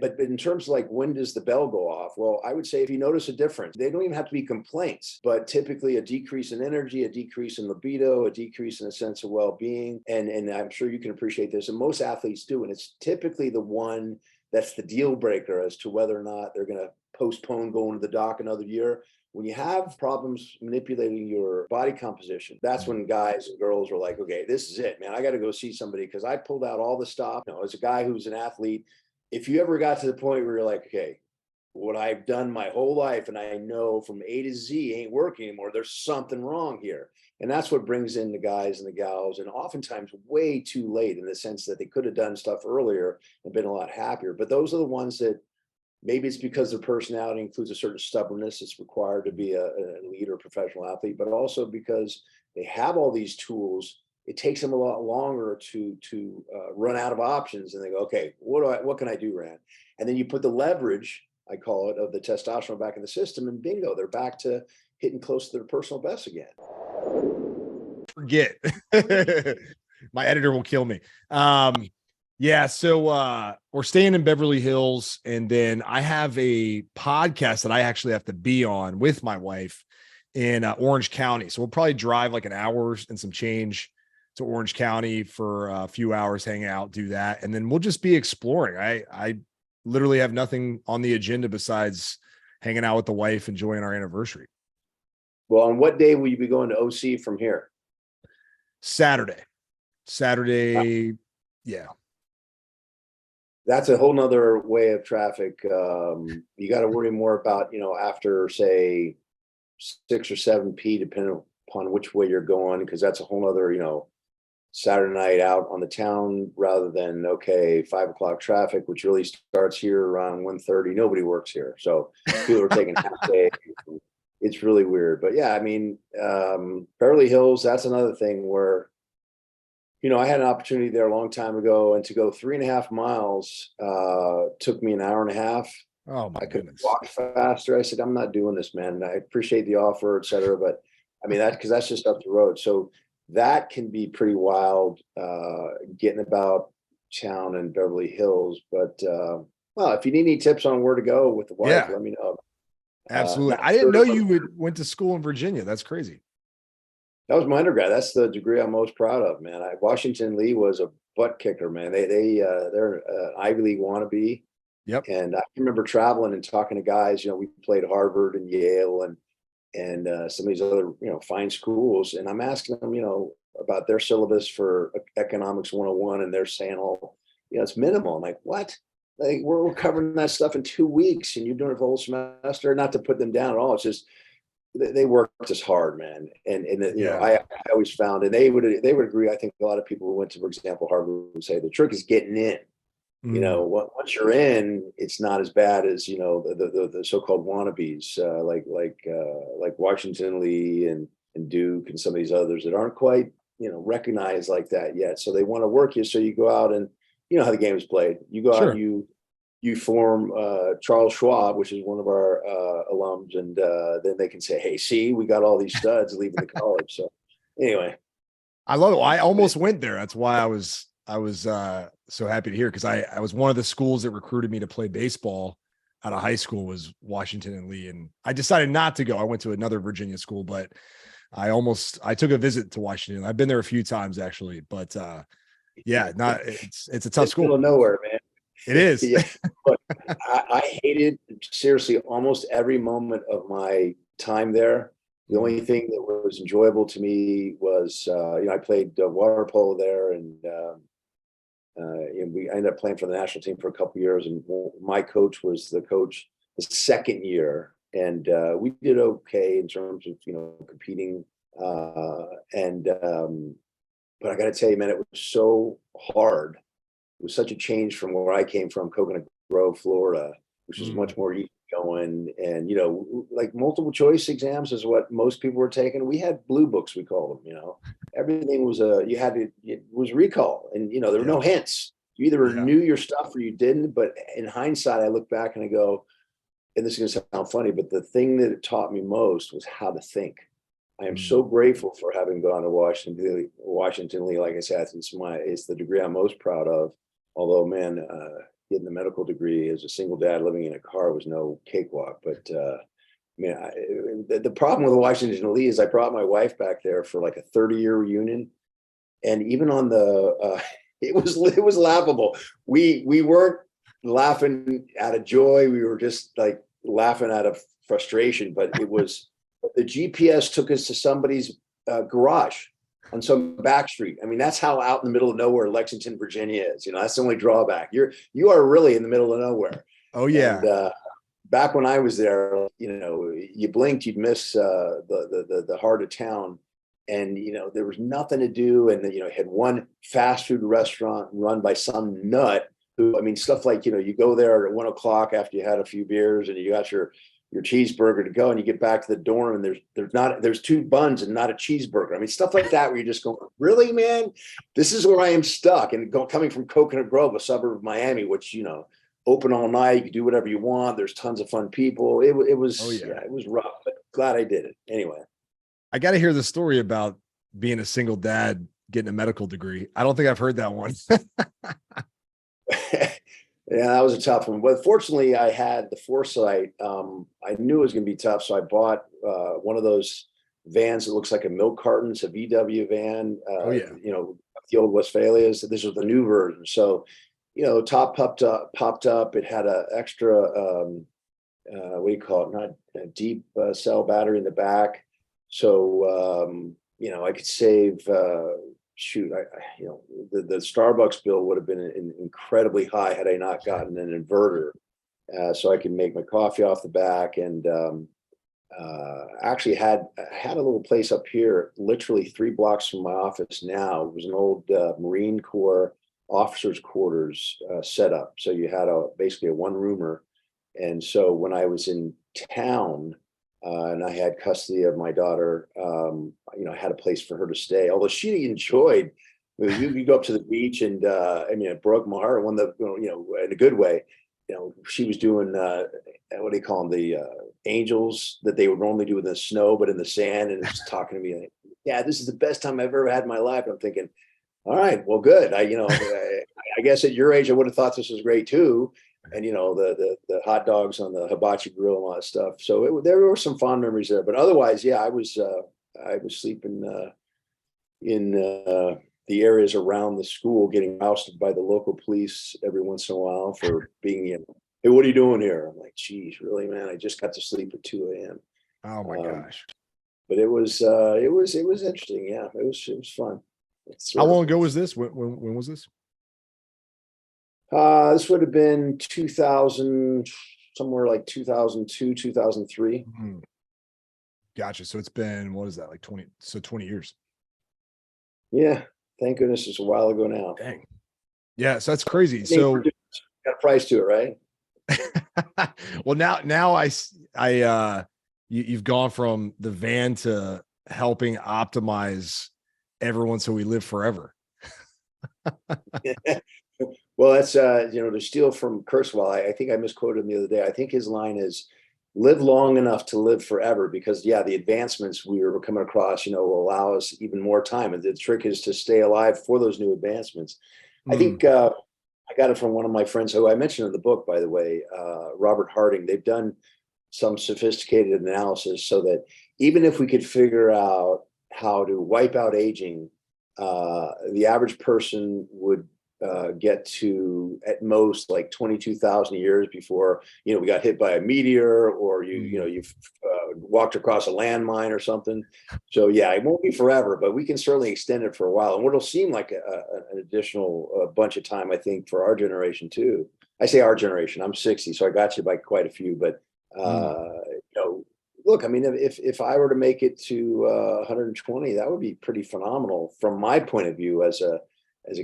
But in terms of like, when does the bell go off? Well, I would say if you notice a difference, they don't even have to be complaints, but typically a decrease in energy, a decrease in libido, a decrease in a sense of well-being. And I'm sure you can appreciate this. And most athletes do. And it's typically the one that's the deal breaker as to whether or not they're going to postpone going to the doc another year. When you have problems manipulating your body composition, that's when guys and girls are like, okay, this is it, man. I got to go see somebody because I pulled out all the stop. You know, as a guy who's an athlete, if you ever got to the point where you're like, okay, what I've done my whole life and I know from A to Z ain't working anymore, there's something wrong here. And that's what brings in the guys and the gals, and oftentimes way too late, in the sense that they could have done stuff earlier and been a lot happier. But those are the ones that maybe it's because their personality includes a certain stubbornness that's required to be a leader, professional athlete, but also because they have all these tools. It takes them a lot longer to run out of options, and they go, okay, what can I do, Rand? And then you put the leverage, I call it, of the testosterone back in the system, and bingo, they're back to hitting close to their personal best again. Forget. My editor will kill me. Yeah, so we're staying in Beverly Hills, and then I have a podcast that I actually have to be on with my wife in Orange County. So we'll probably drive like an hour and some change to Orange County for a few hours, hang out, do that, and then we'll just be exploring. I literally have nothing on the agenda besides hanging out with the wife, enjoying our anniversary. Well, on what day will you be going to OC from here? Saturday. Yeah. That's a whole nother way of traffic. You got to worry more about, after say 6 or 7 p, depending upon which way you're going, because that's a whole nother, Saturday night out on the town, rather than 5 o'clock traffic, which really starts here around 1:30. Nobody works here, so people are taking half day. It's really weird. But yeah, I mean, Beverly Hills, that's another thing where, I had an opportunity there a long time ago, and to go 3.5 miles took me an hour and a half. Oh my I could goodness. walk faster. I said, I'm not doing this, man. I appreciate the offer, et cetera, but I mean, because that's just up the road. So that can be pretty wild, getting about town in Beverly Hills. But well, if you need any tips on where to go with the wife, let me know. Absolutely. I didn't know you went to school in Virginia. That's crazy. That was my undergrad. That's the degree I'm most proud of, man. Washington Lee was a butt kicker, man. They're an Ivy League wannabe. Yep. And I remember traveling and talking to guys. We played Harvard and Yale and some of these other fine schools, and I'm asking them about their syllabus for economics 101, and they're saying, it's minimal. I'm like, what? Like, we're covering that stuff in 2 weeks, and you're doing it for the whole semester. Not to put them down at all. It's just they worked as hard, man. And I always found, and they would agree. I think a lot of people who went to, for example, Harvard would say the trick is getting in. Once you're in, it's not as bad as the so-called wannabes like Washington Lee and Duke and some of these others that aren't quite recognized like that yet. So they want to work you. So you go out, and how the game is played. You go out, you form Charles Schwab, which is one of our alums, and then they can say, hey, see, we got all these studs leaving the college. So anyway, I love it. I almost went there. That's why I was so happy to hear, because I was one of the schools that recruited me to play baseball out of high school was Washington and Lee, and I decided not to go. I went to another Virginia school, but I took a visit to Washington. I've been there a few times actually, but it's a tough school. Middle of nowhere, man. It is. Yeah. Look, I hated seriously almost every moment of my time there. The only thing that was enjoyable to me was, I played water polo there, and we ended up playing for the national team for a couple of years. And my coach was the coach the second year, and we did okay in terms of competing. But I got to tell you, man, it was so hard. It was such a change from where I came from, Coconut Grove, Florida, which was much more easygoing. And, like multiple choice exams is what most people were taking. We had blue books, we call them, everything was it was recall, and, there were no hints. You either knew your stuff or you didn't. But in hindsight, I look back and I go, and this is going to sound funny, but the thing that it taught me most was how to think. I am so grateful for having gone to Washington Lee. Like I said, it's the degree I'm most proud of. Although, man, getting the medical degree as a single dad living in a car was no cakewalk. But the problem with Washington D.C. is I brought my wife back there for like a 30-year reunion, and even on the it was laughable. We weren't laughing out of joy. We were just like laughing out of frustration. But it was the GPS took us to somebody's garage on some back street. I mean, that's how out in the middle of nowhere Lexington, Virginia is. That's the only drawback. You are really in the middle of nowhere. Oh yeah. And, back when I was there, you blinked, you'd miss the heart of town. And, there was nothing to do. And, had one fast food restaurant run by some nut who, I mean, stuff like, you go there at 1 o'clock after you had a few beers and you got your cheeseburger to go, and you get back to the dorm and there's 2 buns and not a cheeseburger. I mean, stuff like that where you're just going, really, man, this is where I am stuck. And coming from Coconut Grove, a suburb of Miami, which, open all night, you can do whatever you want. There's tons of fun people. It was, it was rough, but glad I did it. Anyway. I got to hear the story about being a single dad, getting a medical degree. I don't think I've heard that one. Yeah, that was a tough one. But fortunately, I had the foresight. I knew it was going to be tough. So I bought one of those vans that looks like a milk carton. It's a VW van, the old Westphalias. This was the new version. So, top popped up. It had an extra, what do you call it? Not a deep cell battery in the back. So, I could save, the Starbucks bill would have been incredibly high had I not gotten an inverter. So I could make my coffee off the back, and actually had a little place up here, literally 3 blocks from my office now. It was an old Marine Corps officers' quarters setup. So you had basically a one-roomer. And so when I was in town and I had custody of my daughter, I had a place for her to stay. Although she enjoyed, you go up to the beach, and it broke my heart. One that, in a good way, she was doing what do you call them, the angels that they would normally do in the snow, but in the sand, and was talking to me like, "Yeah, this is the best time I've ever had in my life." I'm thinking, all right, well, good. I guess at your age, I would have thought this was great too. And the hot dogs on the hibachi grill and all that stuff. So there were some fond memories there. But otherwise, yeah, I was sleeping in the areas around the school, getting ousted by the local police every once in a while for being, hey, what are you doing here? I'm like, geez, really, man? I just got to sleep at 2 a.m. Oh my gosh! But it was interesting. Yeah, it was fun. How long ago was this? When was this? This would have been 2000, somewhere like 2002, 2003. Mm-hmm. Gotcha. So it's been, what is that, like 20 years? Yeah. Thank goodness it's a while ago now. Dang. Yeah. So that's crazy. So got a price to it, right? Well, now you've gone from the van to helping optimize everyone so we live forever. Well, that's to steal from Kurzweil. I think I misquoted him the other day. I think his line is, "Live long enough to live forever," because the advancements we were coming across, will allow us even more time. And the trick is to stay alive for those new advancements. I think I got it from one of my friends who I mentioned in the book, by the way, Robert Harding. They've done some sophisticated analysis so that even if we could figure out how to wipe out aging, the average person would get to at most like 22,000 years before we got hit by a meteor, or you've walked across a landmine or something. So yeah, it won't be forever, but we can certainly extend it for a while, and what'll seem like an additional bunch of time, I think, for our generation too. I say our generation. I'm 60, so I got you by quite a few. But look, I mean, if I were to make it to 120, that would be pretty phenomenal from my point of view as a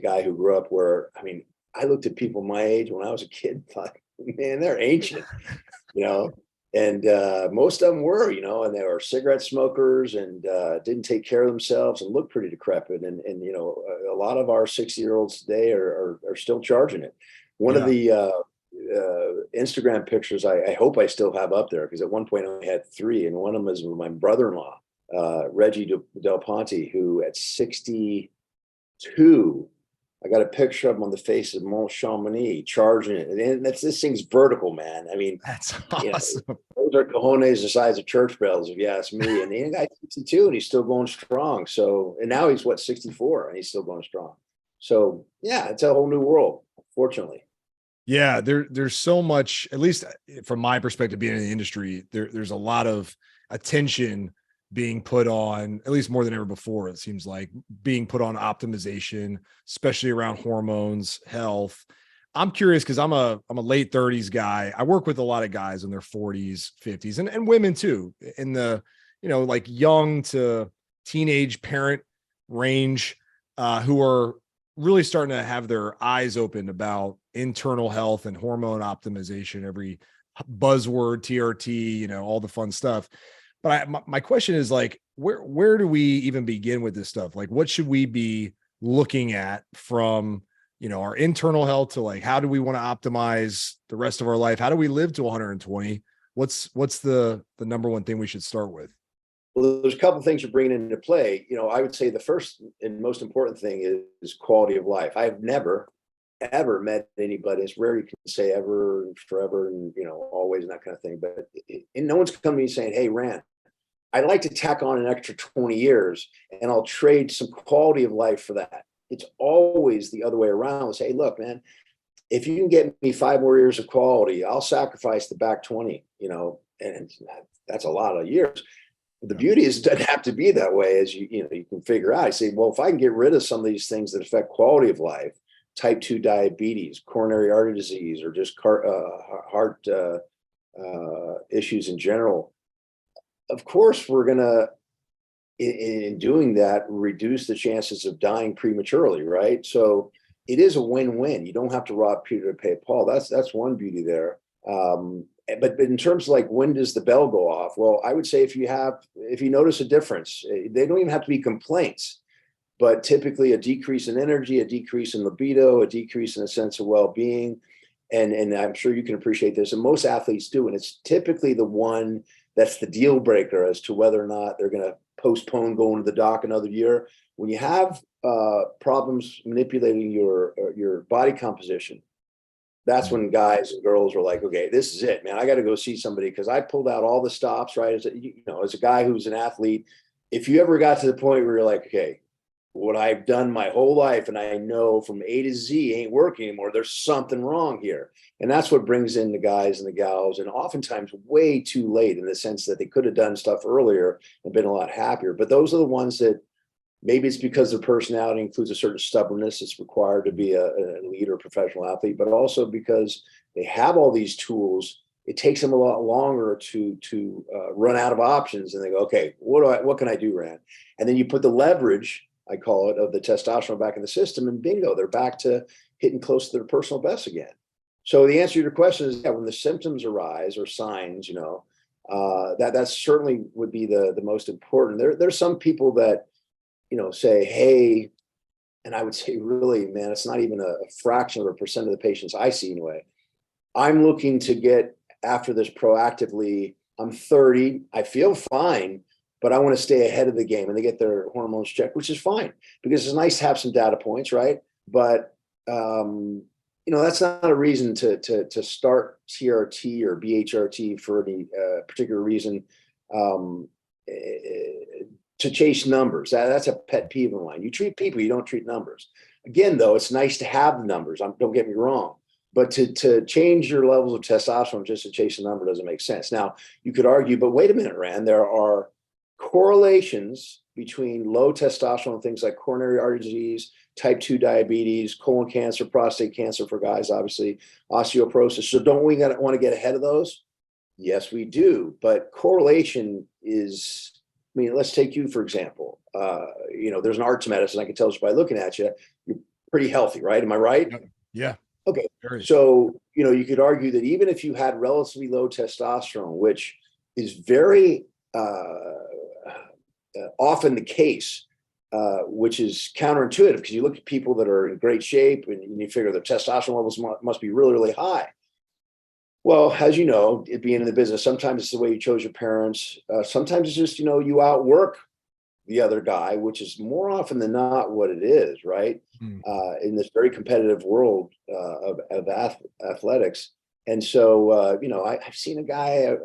guy who grew up where, I mean, I looked at people my age when I was a kid, thought, man, they're ancient, and most of them were, and they were cigarette smokers and didn't take care of themselves and looked pretty decrepit. And a lot of our 60-year-olds today are still charging it. One of the Instagram pictures I hope I still have up there, because at one point I only had 3, and one of them is with my brother-in-law, Reggie Del Ponte, who at 62, I got a picture of him on the face of Mont Chamonix charging it. And this thing's vertical, man. I mean, That's you know, awesome. those are cojones the size of church bells, if you ask me. And the guy's 62 and he's still going strong. So, and now he's what, 64 and he's still going strong. So yeah, it's a whole new world, fortunately. Yeah, there's so much, at least from my perspective, being in the industry, there's a lot of attention being put on, at least more than ever before, it seems like, being put on optimization, especially around hormones, health. I'm curious because I'm a late 30s guy. I work with a lot of guys in their 40s, 50s, and women too, in the, like young to teenage parent range, who are really starting to have their eyes opened about internal health and hormone optimization, every buzzword, TRT, all the fun stuff. But my question is, like, where do we even begin with this stuff? Like, what should we be looking at from, our internal health to, like, how do we want to optimize the rest of our life? How do we live to 120? What's the number one thing we should start with? Well, there's a couple of things you're bringing into play. I would say the first and most important thing is quality of life. I've never, ever met anybody. It's rare you can say ever and forever and, always and that kind of thing. But and no one's come to me saying, hey, Rand, I'd like to tack on an extra 20 years and I'll trade some quality of life for that. It's always the other way around. Say, hey, look, man, if you can get me 5 more years of quality, I'll sacrifice the back 20, and that's a lot of years. The beauty is it doesn't have to be that way, as you can figure out. I say, well, if I can get rid of some of these things that affect quality of life, type 2 diabetes, coronary artery disease, or just heart issues in general, of course, we're going to, in doing that, reduce the chances of dying prematurely, right? So it is a win-win. You don't have to rob Peter to pay Paul. That's one beauty there. But in terms of, like, when does the bell go off? Well, I would say if you notice a difference, they don't even have to be complaints, but typically a decrease in energy, a decrease in libido, a decrease in a sense of well-being. And I'm sure you can appreciate this, and most athletes do. And it's typically the one that's the deal breaker as to whether or not they're going to postpone going to the doc another year. When you have problems manipulating your body composition, that's when guys and girls are like, okay, this is it, man. I got to go see somebody because I pulled out all the stops, right? As a guy who's an athlete, if you ever got to the point where you're like, okay, what I've done my whole life and I know from A to Z ain't working anymore, there's something wrong here. And that's what brings in the guys and the gals, and oftentimes way too late, in the sense that they could have done stuff earlier and been a lot happier. But those are the ones that maybe it's because their personality includes a certain stubbornness that's required to be a leader, or professional athlete, but also because they have all these tools. It takes them a lot longer to run out of options, and they go, okay, what can I do, Rand? And then you put the leverage, I call it, of the testosterone back in the system, and bingo, they're back to hitting close to their personal best again. So the answer to your question is, yeah, when the symptoms arise or signs, that certainly would be the most important. There's some people that, say, hey, and I would say, really, man, it's not even a fraction of a percent of the patients I see anyway. I'm looking to get after this proactively. I'm 30, I feel fine, but I want to stay ahead of the game, and they get their hormones checked, which is fine because it's nice to have some data points, right? But that's not a reason to start CRT or BHRT for any particular reason. To chase numbers. That's a pet peeve of mine. You treat people, you don't treat numbers. Again, though, it's nice to have the numbers. Don't get me wrong. But to change your levels of testosterone just to chase a number doesn't make sense. Now, you could argue, but wait a minute, Rand, there are correlations between low testosterone, things like coronary artery disease, type 2 diabetes, colon cancer, prostate cancer for guys, obviously, osteoporosis. So don't we want to get ahead of those? Yes, we do. But correlation is, let's take you, for example. There's an art to medicine. I can tell just by looking at you, you're pretty healthy, right? Am I right? Yeah. Okay. So, you could argue that even if you had relatively low testosterone, which is very often the case, which is counterintuitive because you look at people that are in great shape and you figure their testosterone levels must be really, really high. Well, as you know, it being in the business, sometimes it's the way you chose your parents. Sometimes it's just, you outwork the other guy, which is more often than not what it is, right? In this very competitive world of athletics. And so, I've seen a guy,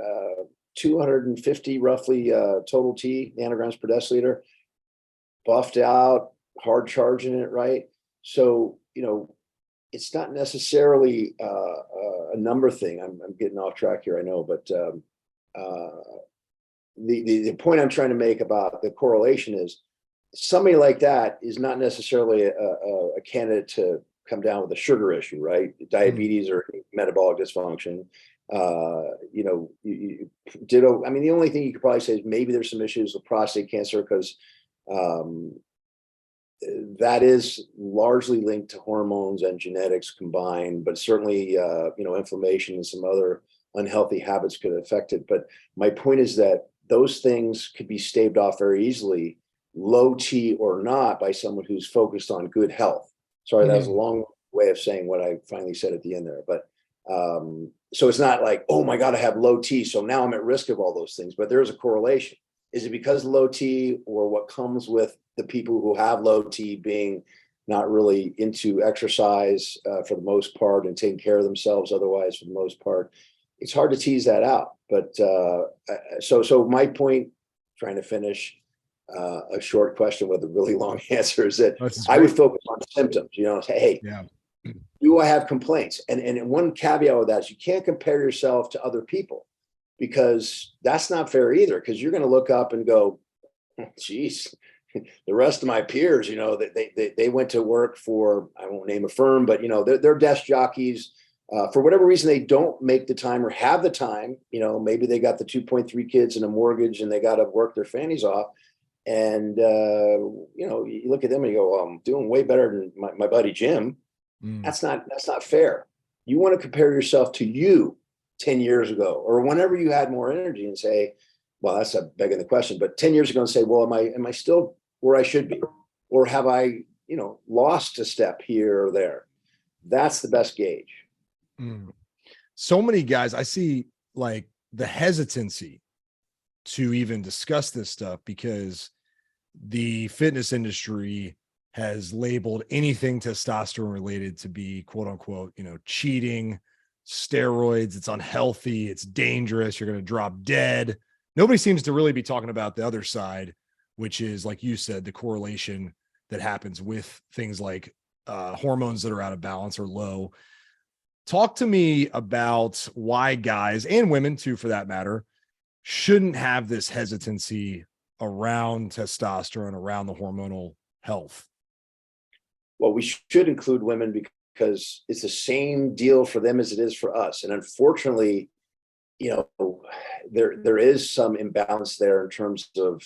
250 roughly total T, nanograms per deciliter, buffed out, hard charging it, right? So, it's not necessarily a number thing. I'm getting off track here, I know, but the point I'm trying to make about the correlation is somebody like that is not necessarily a candidate to come down with a sugar issue, right? Diabetes or metabolic dysfunction. Ditto. I mean, the only thing you could probably say is maybe there's some issues with prostate cancer because that is largely linked to hormones and genetics combined, but certainly, inflammation and some other unhealthy habits could affect it. But my point is that those things could be staved off very easily, low T or not, by someone who's focused on good health. Sorry, that was a long way of saying what I finally said at the end there. But so it's not like, oh my God, I have low T, so now I'm at risk of all those things. But there's a correlation. Is it because low T or what comes with the people who have low T being not really into exercise for the most part and taking care of themselves otherwise for the most part? It's hard to tease that out. But so my point, trying to finish a short question with a really long answer, is that I would focus on symptoms, say, hey, do I have complaints? And one caveat with that is you can't compare yourself to other people, because that's not fair either, because you're going to look up and go, geez, the rest of my peers, they went to work for, I won't name a firm, but, they're desk jockeys. For whatever reason, they don't make the time or have the time. Maybe they got the 2.3 kids and a mortgage and they got to work their fannies off. And, you look at them and you go, well, I'm doing way better than my buddy Jim. That's not fair. You want to compare yourself to you 10 years ago or whenever you had more energy and say, well, that's a begging the question, but 10 years ago and say, well, am I still where I should be? Or have I, lost a step here or there? That's the best gauge. So many guys, I see like the hesitancy to even discuss this stuff because the fitness industry has labeled anything testosterone related to be quote unquote, cheating, steroids. It's unhealthy. It's dangerous. You're going to drop dead. Nobody seems to really be talking about the other side, which is, like you said, the correlation that happens with things like hormones that are out of balance or low. Talk to me about why guys and women too, for that matter, shouldn't have this hesitancy around testosterone, around the hormonal health. Well, we should include women because it's the same deal for them as it is for us. And unfortunately, there is some imbalance there in terms of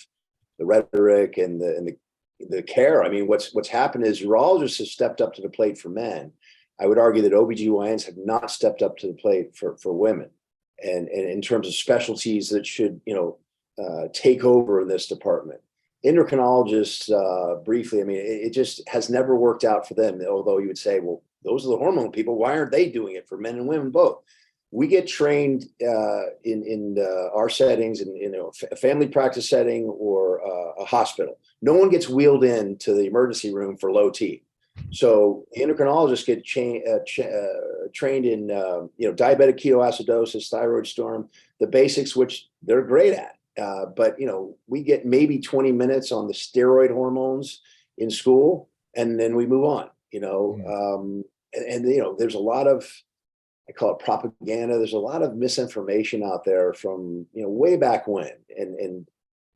the rhetoric and the care. I mean, what's happened is urologists have stepped up to the plate for men. I would argue that OBGYNs have not stepped up to the plate for women. And in terms of specialties that should, take over in this department. Endocrinologists, briefly, I mean, it just has never worked out for them. Although you would say, well, those are the hormone people. Why aren't they doing it for men and women both? We get trained in our settings, in a family practice setting or a hospital. No one gets wheeled in to the emergency room for low T. So the endocrinologists get trained in diabetic ketoacidosis, thyroid storm, the basics, which they're great at. But we get maybe 20 minutes on the steroid hormones in school, and then we move on. There's a lot of, I call it propaganda. There's a lot of misinformation out there from way back when, and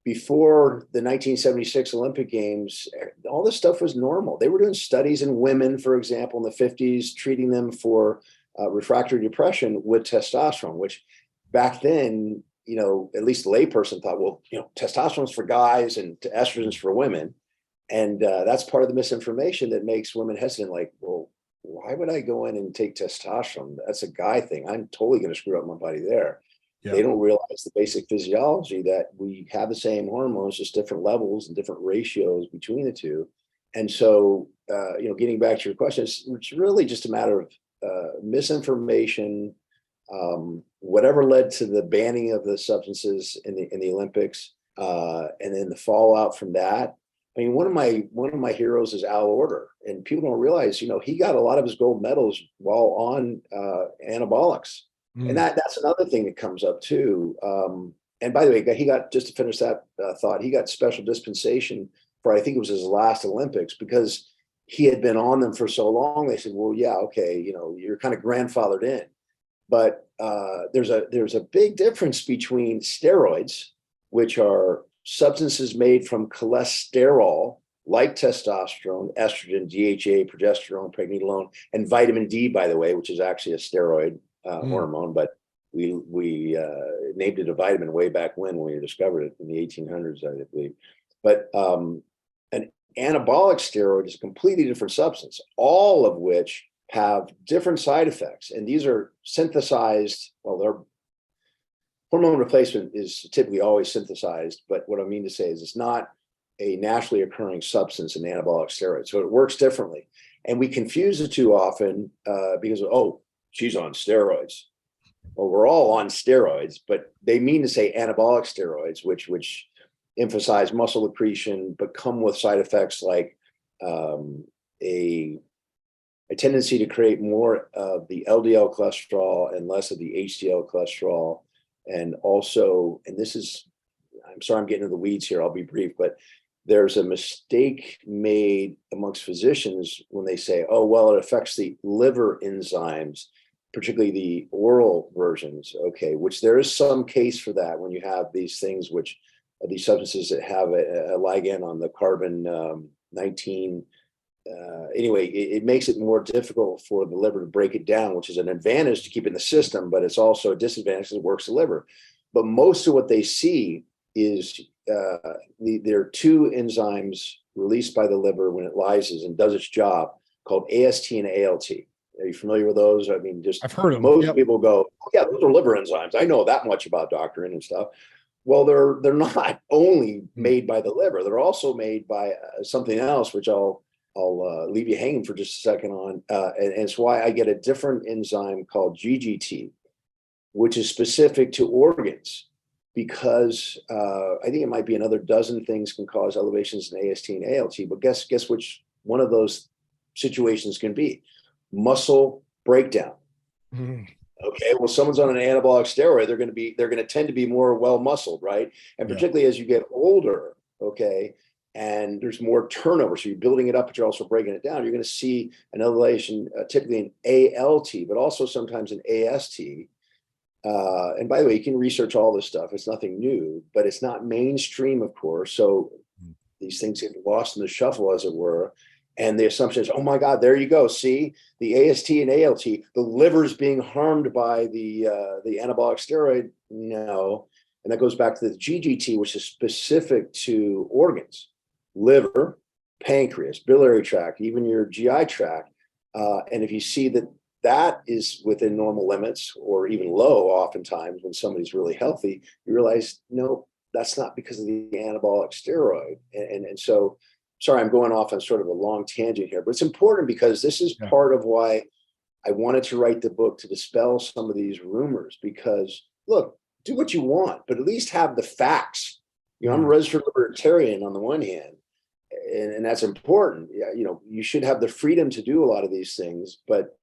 before the 1976 Olympic Games, all this stuff was normal. They were doing studies in women, for example, in the 50s, treating them for refractory depression with testosterone, which back then, at least the layperson thought, well, testosterone's for guys and estrogen's for women. And that's part of the misinformation that makes women hesitant. Like, well, why would I go in and take testosterone? That's a guy thing. I'm totally going to screw up my body there. Yeah. They don't realize the basic physiology that we have the same hormones, just different levels and different ratios between the two. And so, getting back to your question, it's really just a matter of misinformation, whatever led to the banning of the substances in the Olympics. And then the fallout from that. I mean, one of my heroes is Al Order, and people don't realize, he got a lot of his gold medals while on anabolics, and that's another thing that comes up too. And by the way, he got, just to finish that thought, he got special dispensation for, I think it was his last Olympics, because he had been on them for so long. They said, well, yeah, okay, you're kind of grandfathered in. But there's a big difference between steroids, which are substances made from cholesterol, like testosterone, estrogen, DHA, progesterone, pregnenolone, and vitamin D, by the way, which is actually a steroid hormone, but we named it a vitamin way back when we discovered it in the 1800s, I believe. But an anabolic steroid is a completely different substance, all of which have different side effects. And these are synthesized, well, hormone replacement is typically always synthesized, but what I mean to say is it's not a naturally occurring substance in anabolic steroids. So it works differently. And we confuse the two often because, oh, she's on steroids. Well, we're all on steroids, but they mean to say anabolic steroids, which emphasize muscle accretion, but come with side effects like a tendency to create more of the LDL cholesterol and less of the HDL cholesterol. And also, and this is, I'm sorry, I'm getting into the weeds here, I'll be brief, but there's a mistake made amongst physicians when they say, oh, well, it affects the liver enzymes, particularly the oral versions, okay, which there is some case for that when you have these things, which are these substances that have a ligand on the carbon 19. Anyway, it makes it more difficult for the liver to break it down, which is an advantage to keep it in the system, but it's also a disadvantage because it works the liver. But most of what they see is there are two enzymes released by the liver when it lyses and does its job, called AST and ALT. Are you familiar with those? I mean, just I've heard of them. Most people go, oh, yeah, those are liver enzymes. I know that much about Dr. And stuff. Well, they're not only made by the liver; they're also made by something else, which I'll leave you hanging for just a second on. And it's why I get a different enzyme called GGT, which is specific to organs, because I think it might be another dozen things can cause elevations in AST and ALT. But guess which one of those situations can be? Muscle breakdown. Okay, well, someone's on an anabolic steroid, they're going to tend to be more well muscled, right? And particularly as you get older, okay, and there's more turnover, so you're building it up, but you're also breaking it down. You're going to see an elevation, typically in ALT, but also sometimes in AST. And by the way, you can research all this stuff. It's nothing new, but it's not mainstream, of course. So these things get lost in the shuffle, as it were. And the assumption is, oh my God, there you go. See, the AST and ALT, the liver's being harmed by the anabolic steroid. No. And that goes back to the GGT, which is specific to organs, liver, pancreas, biliary tract, even your GI tract. And if you see that is within normal limits or even low, oftentimes when somebody's really healthy, you realize, no, that's not because of the anabolic steroid. And so, sorry, I'm going off on sort of a long tangent here, but it's important because this is part of why I wanted to write the book, to dispel some of these rumors. Because look, do what you want, but at least have the facts. I'm a registered libertarian on the one hand, and that's important. You should have the freedom to do a lot of these things, but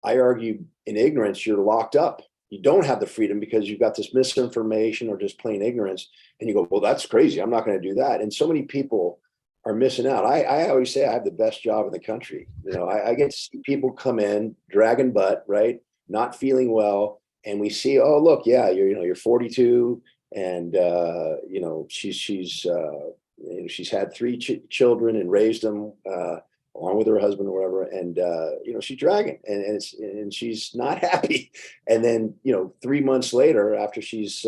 I argue in ignorance, you're locked up. You don't have the freedom because you've got this misinformation or just plain ignorance. And you go, well, that's crazy. I'm not going to do that. And so many people are missing out. I always say I have the best job in the country. I get to see people come in dragging butt, right? Not feeling well. And we see, oh, look, yeah, you're 42 and, she's had three children and raised them, along with her husband or whatever. And, she's dragging and she's not happy. And then, 3 months later, after she's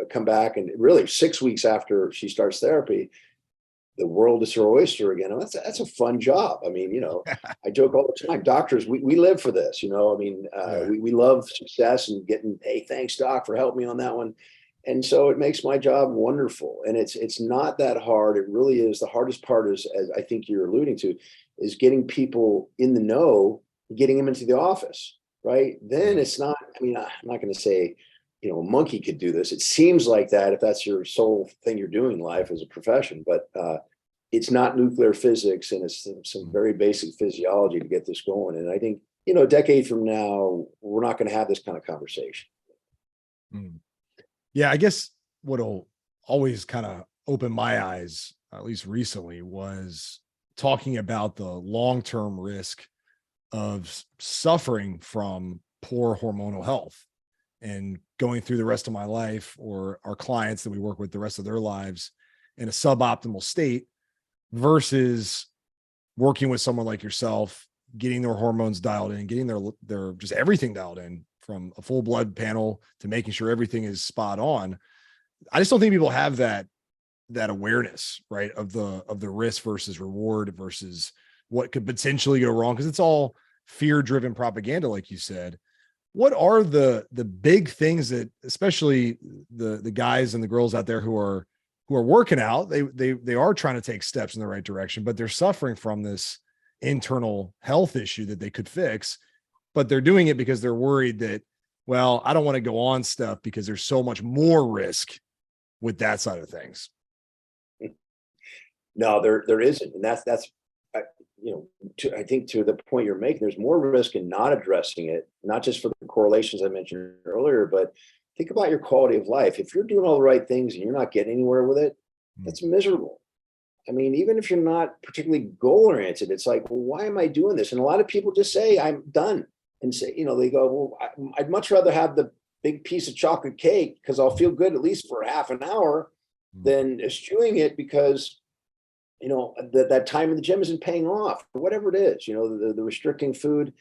come back, and really 6 weeks after she starts therapy, the world is her oyster again. And that's a fun job. I mean, I joke all the time, doctors, we live for this, we love success and getting, hey, thanks, doc, for helping me on that one. And so it makes my job wonderful. And it's not that hard. It really is. The hardest part is, as I think you're alluding to, is getting people in the know, getting them into the office, right? Then it's not, I'm not going to say a monkey could do this. It seems like that if that's your sole thing you're doing in life as a profession, but it's not nuclear physics, and it's some very basic physiology to get this going. And I think, a decade from now, we're not going to have this kind of conversation. Yeah, I guess what'll always kind of open my eyes, at least recently, was talking about the long-term risk of suffering from poor hormonal health and going through the rest of my life, or our clients that we work with the rest of their lives, in a suboptimal state, versus working with someone like yourself, getting their hormones dialed in, getting their just everything dialed in, from a full blood panel to making sure everything is spot on. I just don't think people have that awareness, right, of the risk versus reward versus what could potentially go wrong, because it's all fear-driven propaganda, like you said. What are the big things that, especially the guys and the girls out there who are working out, they are trying to take steps in the right direction, but they're suffering from this internal health issue that they could fix, but they're doing it because they're worried that, well, I don't want to go on stuff because there's so much more risk with that side of things. No, there isn't. And that's, I think to the point you're making, there's more risk in not addressing it, not just for the correlations I mentioned earlier, but think about your quality of life. If you're doing all the right things and you're not getting anywhere with it, that's miserable. I mean, even if you're not particularly goal oriented, it's like, well, why am I doing this? And a lot of people just say, I'm done. And say, they go, well, I'd much rather have the big piece of chocolate cake because I'll feel good at least for half an hour than eschewing it because, that time in the gym isn't paying off, or whatever it is, the restricting food.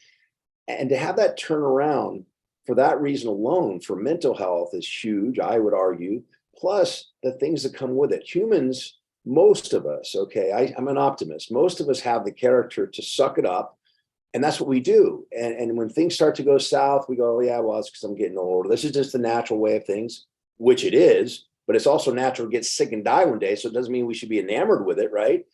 And to have that turn around for that reason alone for mental health is huge, I would argue, plus the things that come with it. Humans, most of us, okay, I'm an optimist. Most of us have the character to suck it up. And that's what we do. And when things start to go south, we go, oh, yeah, well, it's because I'm getting older. This is just the natural way of things, which it is, but it's also natural to get sick and die one day. So it doesn't mean we should be enamored with it, right?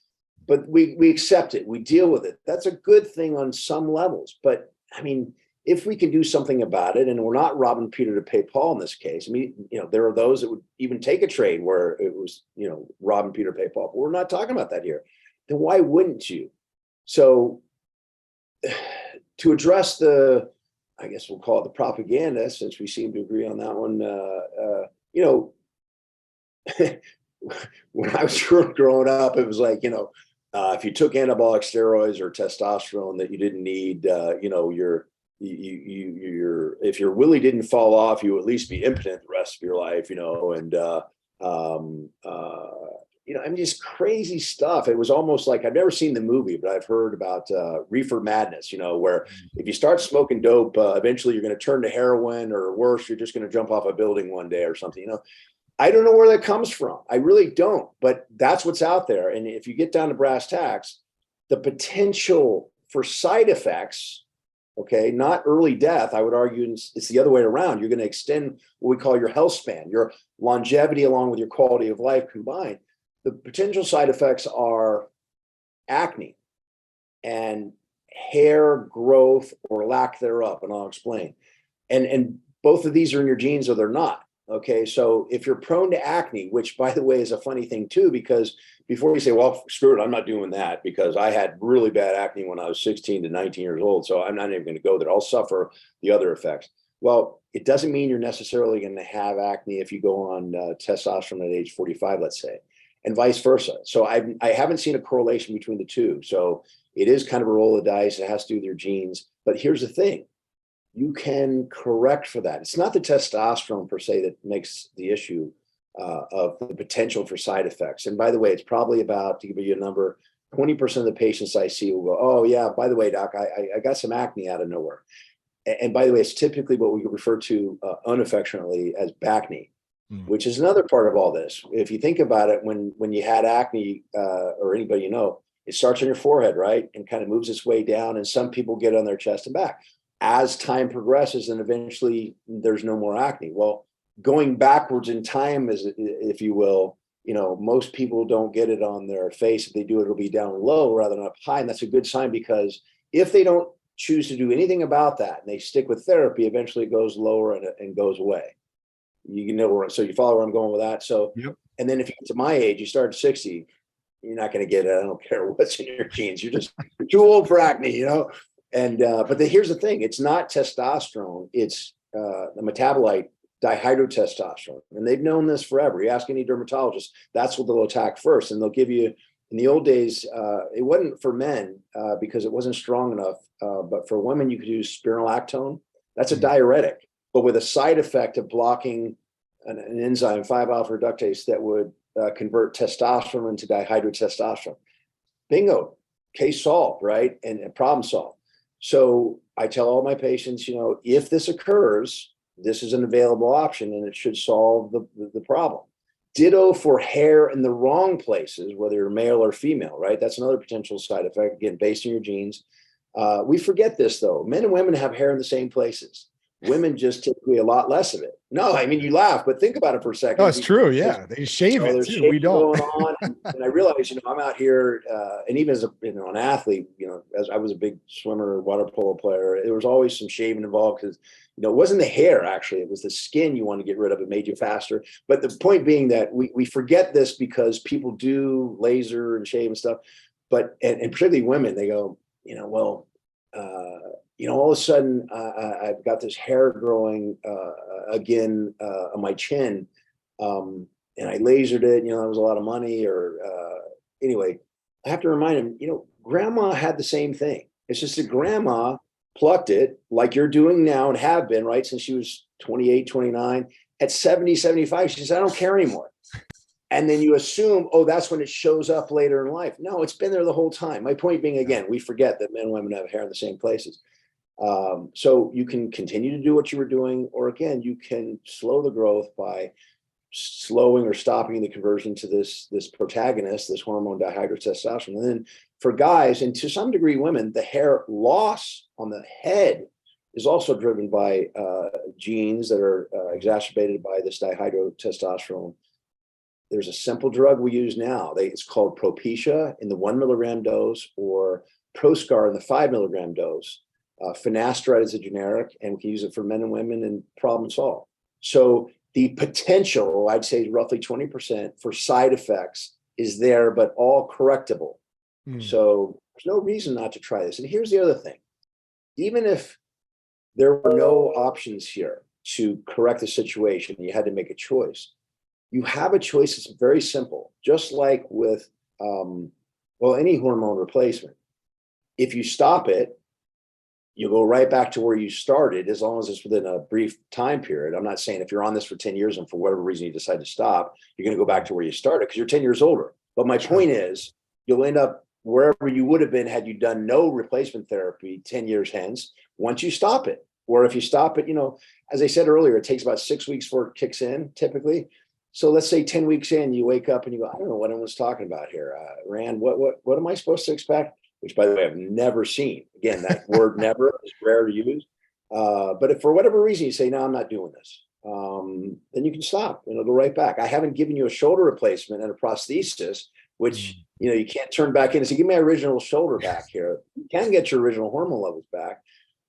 But we accept it. We deal with it. That's a good thing on some levels. But I mean, if we can do something about it, and we're not robbing Peter to pay Paul in this case. I mean, there are those that would even take a trade where it was, robbing Peter to pay Paul. But we're not talking about that here. Then why wouldn't you? So to address I guess we'll call it the propaganda, since we seem to agree on that one, when I was growing up, it was like, if you took anabolic steroids or testosterone that you didn't need, if your willy didn't fall off, you would at least be impotent the rest of your life, I mean, just crazy stuff. It was almost like, I've never seen the movie, but I've heard about reefer madness, where if you start smoking dope, eventually you're going to turn to heroin, or worse, you're just going to jump off a building one day or something, I don't know where that comes from. I really don't, but that's what's out there. And if you get down to brass tacks, the potential for side effects, okay, not early death, I would argue it's the other way around. You're going to extend what we call your health span, your longevity, along with your quality of life combined. The potential side effects are acne and hair growth or lack thereof, and I'll explain. And both of these are in your genes or they're not. Okay, so if you're prone to acne, which by the way is a funny thing too, because before you say, well, screw it, I'm not doing that because I had really bad acne when I was 16 to 19 years old, so I'm not even going to go there. I'll suffer the other effects. Well, it doesn't mean you're necessarily going to have acne if you go on testosterone at age 45, let's say, and vice versa. So I haven't seen a correlation between the two. So it is kind of a roll of the dice. It has to do with your genes. But here's the thing. You can correct for that. It's not the testosterone per se that makes the issue of the potential for side effects. And by the way, it's probably about, to give you a number, 20% of the patients I see will go, oh yeah, by the way, doc, I got some acne out of nowhere. And by the way, it's typically what we refer to unaffectionately as backne, which is another part of all this. If you think about it, when you had acne or anybody it starts on your forehead, right? And kind of moves its way down. And some people get on their chest and back. As time progresses, and eventually there's no more acne. Well, going backwards in time, if you will, most people don't get it on their face. If they do, it'll be down low rather than up high. And that's a good sign, because if they don't choose to do anything about that and they stick with therapy, eventually it goes lower and goes away. You know so you follow where I'm going with that. So, Yep. and then if you get to my age, you start at 60, you're not going to get it. I don't care what's in your genes. You're too old for acne, you know? And, but here's the thing. It's not testosterone. It's the metabolite dihydrotestosterone. And they've known this forever. You ask any dermatologist, that's what they'll attack first. And they'll give you, in the old days, it wasn't for men because it wasn't strong enough. But for women, you could use spironolactone. That's a diuretic, but with a side effect of blocking an enzyme, 5-alpha reductase, that would convert testosterone into dihydrotestosterone. Bingo, case solved, right? And problem solved. So I tell all my patients, you know, if this occurs, this is an available option and it should solve the problem. Ditto for hair in the wrong places, whether you're male or female, right? That's another potential side effect, again, based on your genes. We forget this, though. Men and women have hair in the same places. Women just typically a lot less of it. No, I mean, you laugh, but think about it for a second. No, it's true. Yeah. They shave it too. We don't. Going on. And I realize, you know, I'm out here, and even as a, you know, an athlete, you know, as I was a big swimmer, water polo player, there was always some shaving involved because, you know, it wasn't the hair, actually. It was the skin you wanted to get rid of. It made you faster. But the point being that we forget this because people do laser and shave and stuff. But, and particularly women, they go, you know, well, you know, all of a sudden I've got this hair growing again on my chin, and I lasered it. You know, that was a lot of money. Or anyway, I have to remind him, you know, grandma had the same thing. It's just that grandma plucked it like you're doing now and have been, right, since she was 28, 29. At 70, 75, she says, I don't care anymore. And then you assume, oh, that's when it shows up later in life. No, it's been there the whole time. My point being, again, we forget that men and women have hair in the same places. So you can continue to do what you were doing, or again, you can slow the growth by slowing or stopping the conversion to this protagonist, this hormone dihydrotestosterone. And then for guys, and to some degree women, the hair loss on the head is also driven by genes that are exacerbated by this dihydrotestosterone. There's a simple drug we use now. It's called Propecia in the 1 milligram dose, or Proscar in the 5 milligram dose. Finasteride is a generic, and we can use it for men and women, and problem solved. So the potential, I'd say roughly 20% for side effects is there, but all correctable. So there's no reason not to try this. And here's the other thing. Even if there were no options here to correct the situation, you had to make a choice. You have a choice that's very simple, just like with, any hormone replacement. If you stop it, you go right back to where you started, as long as it's within a brief time period. I'm not saying if you're on this for 10 years and for whatever reason you decide to stop, you're going to go back to where you started because you're 10 years older. But my point is, you'll end up wherever you would have been had you done no replacement therapy 10 years hence, once you stop it. Or if you stop it, you know, as I said earlier, it takes about 6 weeks before it kicks in typically. So let's say 10 weeks in, you wake up and you go, I don't know what anyone's talking about here. Rand, what am I supposed to expect? Which, by the way, I've never seen. Again, that word never is rare to use. But if for whatever reason you say, no, I'm not doing this, then you can stop and it'll go right back. I haven't given you a shoulder replacement and a prosthesis, which, you know, you can't turn back in and say, give me my original shoulder back here. You can get your original hormone levels back.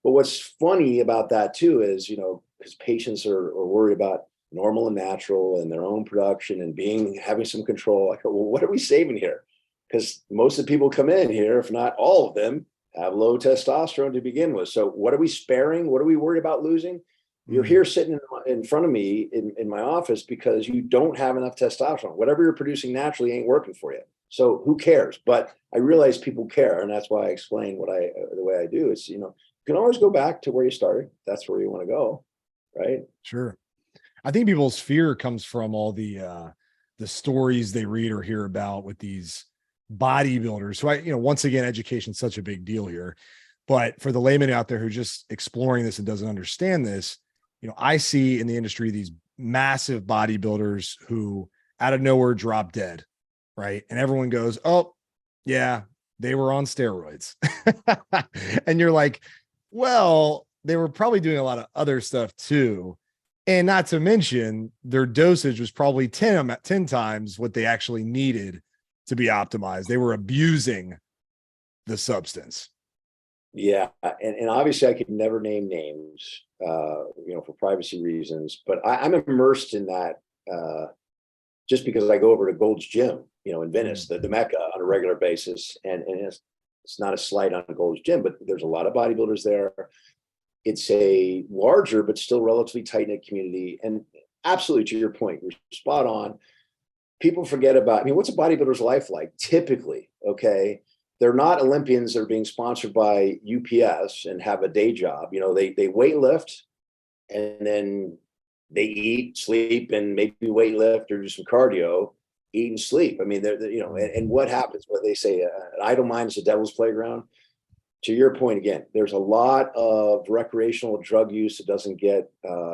But what's funny about that too is, you know, because patients are worried about normal and natural and their own production and having some control. I go, well, what are we saving here? Because most of the people come in here, if not all of them, have low testosterone to begin with. So what are we sparing? What are we worried about losing? You're here sitting in front of me in my office because you don't have enough testosterone. Whatever you're producing naturally ain't working for you. So who cares? But I realize people care, and that's why I explain the way I do. It's, you know, you can always go back to where you started. That's where you want to go, right? Sure. I think people's fear comes from all the stories they read or hear about with these bodybuilders. So once again, education is such a big deal here, but for the layman out there who's just exploring this and doesn't understand this, you know, I see in the industry these massive bodybuilders who out of nowhere drop dead, right? And everyone goes, oh yeah, they were on steroids. And you're like, well, they were probably doing a lot of other stuff too. And not to mention their dosage was probably 10 times what they actually needed to be optimized. They were abusing the substance. Yeah, and obviously I could never name names, for privacy reasons. But I'm immersed in that just because I go over to Gold's Gym, in Venice, Mm. the Mecca, on a regular basis, and it's not a slight on Gold's Gym, but there's a lot of bodybuilders there. It's a larger but still relatively tight knit community, and absolutely to your point, you're spot on. People forget about. I mean, what's a bodybuilder's life like? Typically, okay, they're not Olympians that are being sponsored by UPS and have a day job. They weight lift and then they eat, sleep, and maybe weight lift or do some cardio, eat and sleep. I mean, and what happens? What they say, an idle mind is a devil's playground. To your point again, there's a lot of recreational drug use that doesn't get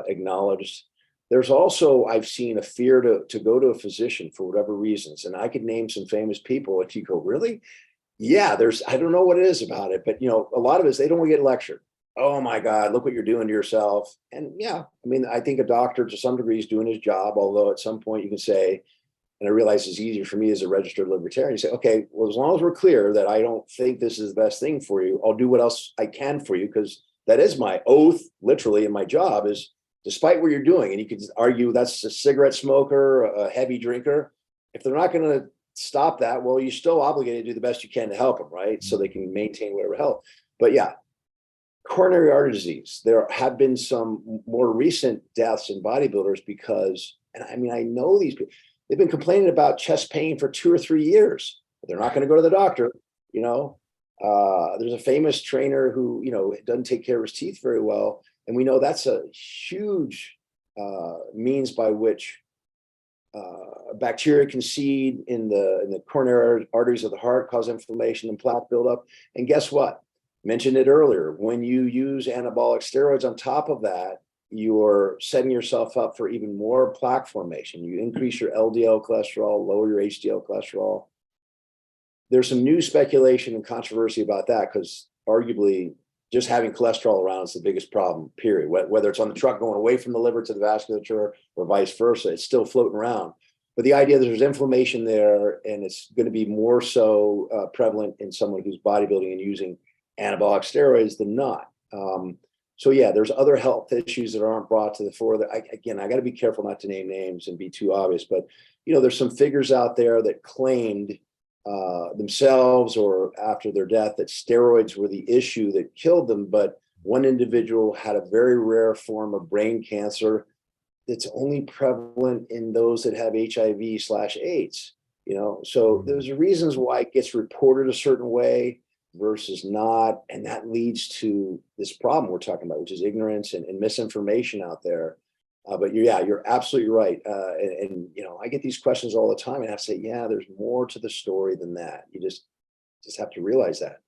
acknowledged. There's also, I've seen, a fear to go to a physician for whatever reasons. And I could name some famous people. If you go, really? Yeah, I don't know what it is about it, but a lot of it is they don't want to get lectured. Oh my God, look what you're doing to yourself. And yeah, I mean, I think a doctor to some degree is doing his job, although at some point you can say, and I realize it's easier for me as a registered libertarian, you say, okay, well, as long as we're clear that I don't think this is the best thing for you, I'll do what else I can for you, because that is my oath, literally, and my job is, despite what you're doing, and you could argue that's a cigarette smoker, a heavy drinker, if they're not going to stop that, well, you're still obligated to do the best you can to help them, right? So they can maintain whatever health. But yeah, coronary artery disease. There have been some more recent deaths in bodybuilders because, and I mean, I know these people, they've been complaining about chest pain for 2 or 3 years, but they're not going to go to the doctor. There's a famous trainer who, doesn't take care of his teeth very well. And we know that's a huge means by which bacteria can seed in the coronary arteries of the heart, cause inflammation and plaque buildup. And guess what? Mentioned it earlier. When you use anabolic steroids on top of that, you're setting yourself up for even more plaque formation. You increase your LDL cholesterol, lower your HDL cholesterol. There's some new speculation and controversy about that because arguably just having cholesterol around is the biggest problem, period. Whether it's on the truck going away from the liver to the vasculature or vice versa, it's still floating around. But the idea that there's inflammation there and it's going to be more so prevalent in someone who's bodybuilding and using anabolic steroids than not. So yeah, there's other health issues that aren't brought to the fore. That I got to be careful not to name names and be too obvious. But there's some figures out there that claimed themselves or after their death that steroids were the issue that killed them. But one individual had a very rare form of brain cancer that's only prevalent in those that have HIV/AIDS. So there's reasons why it gets reported a certain way versus not, and that leads to this problem we're talking about, which is ignorance and misinformation out there. But you're absolutely right. And I get these questions all the time, and I have to say, yeah, there's more to the story than that. You just have to realize that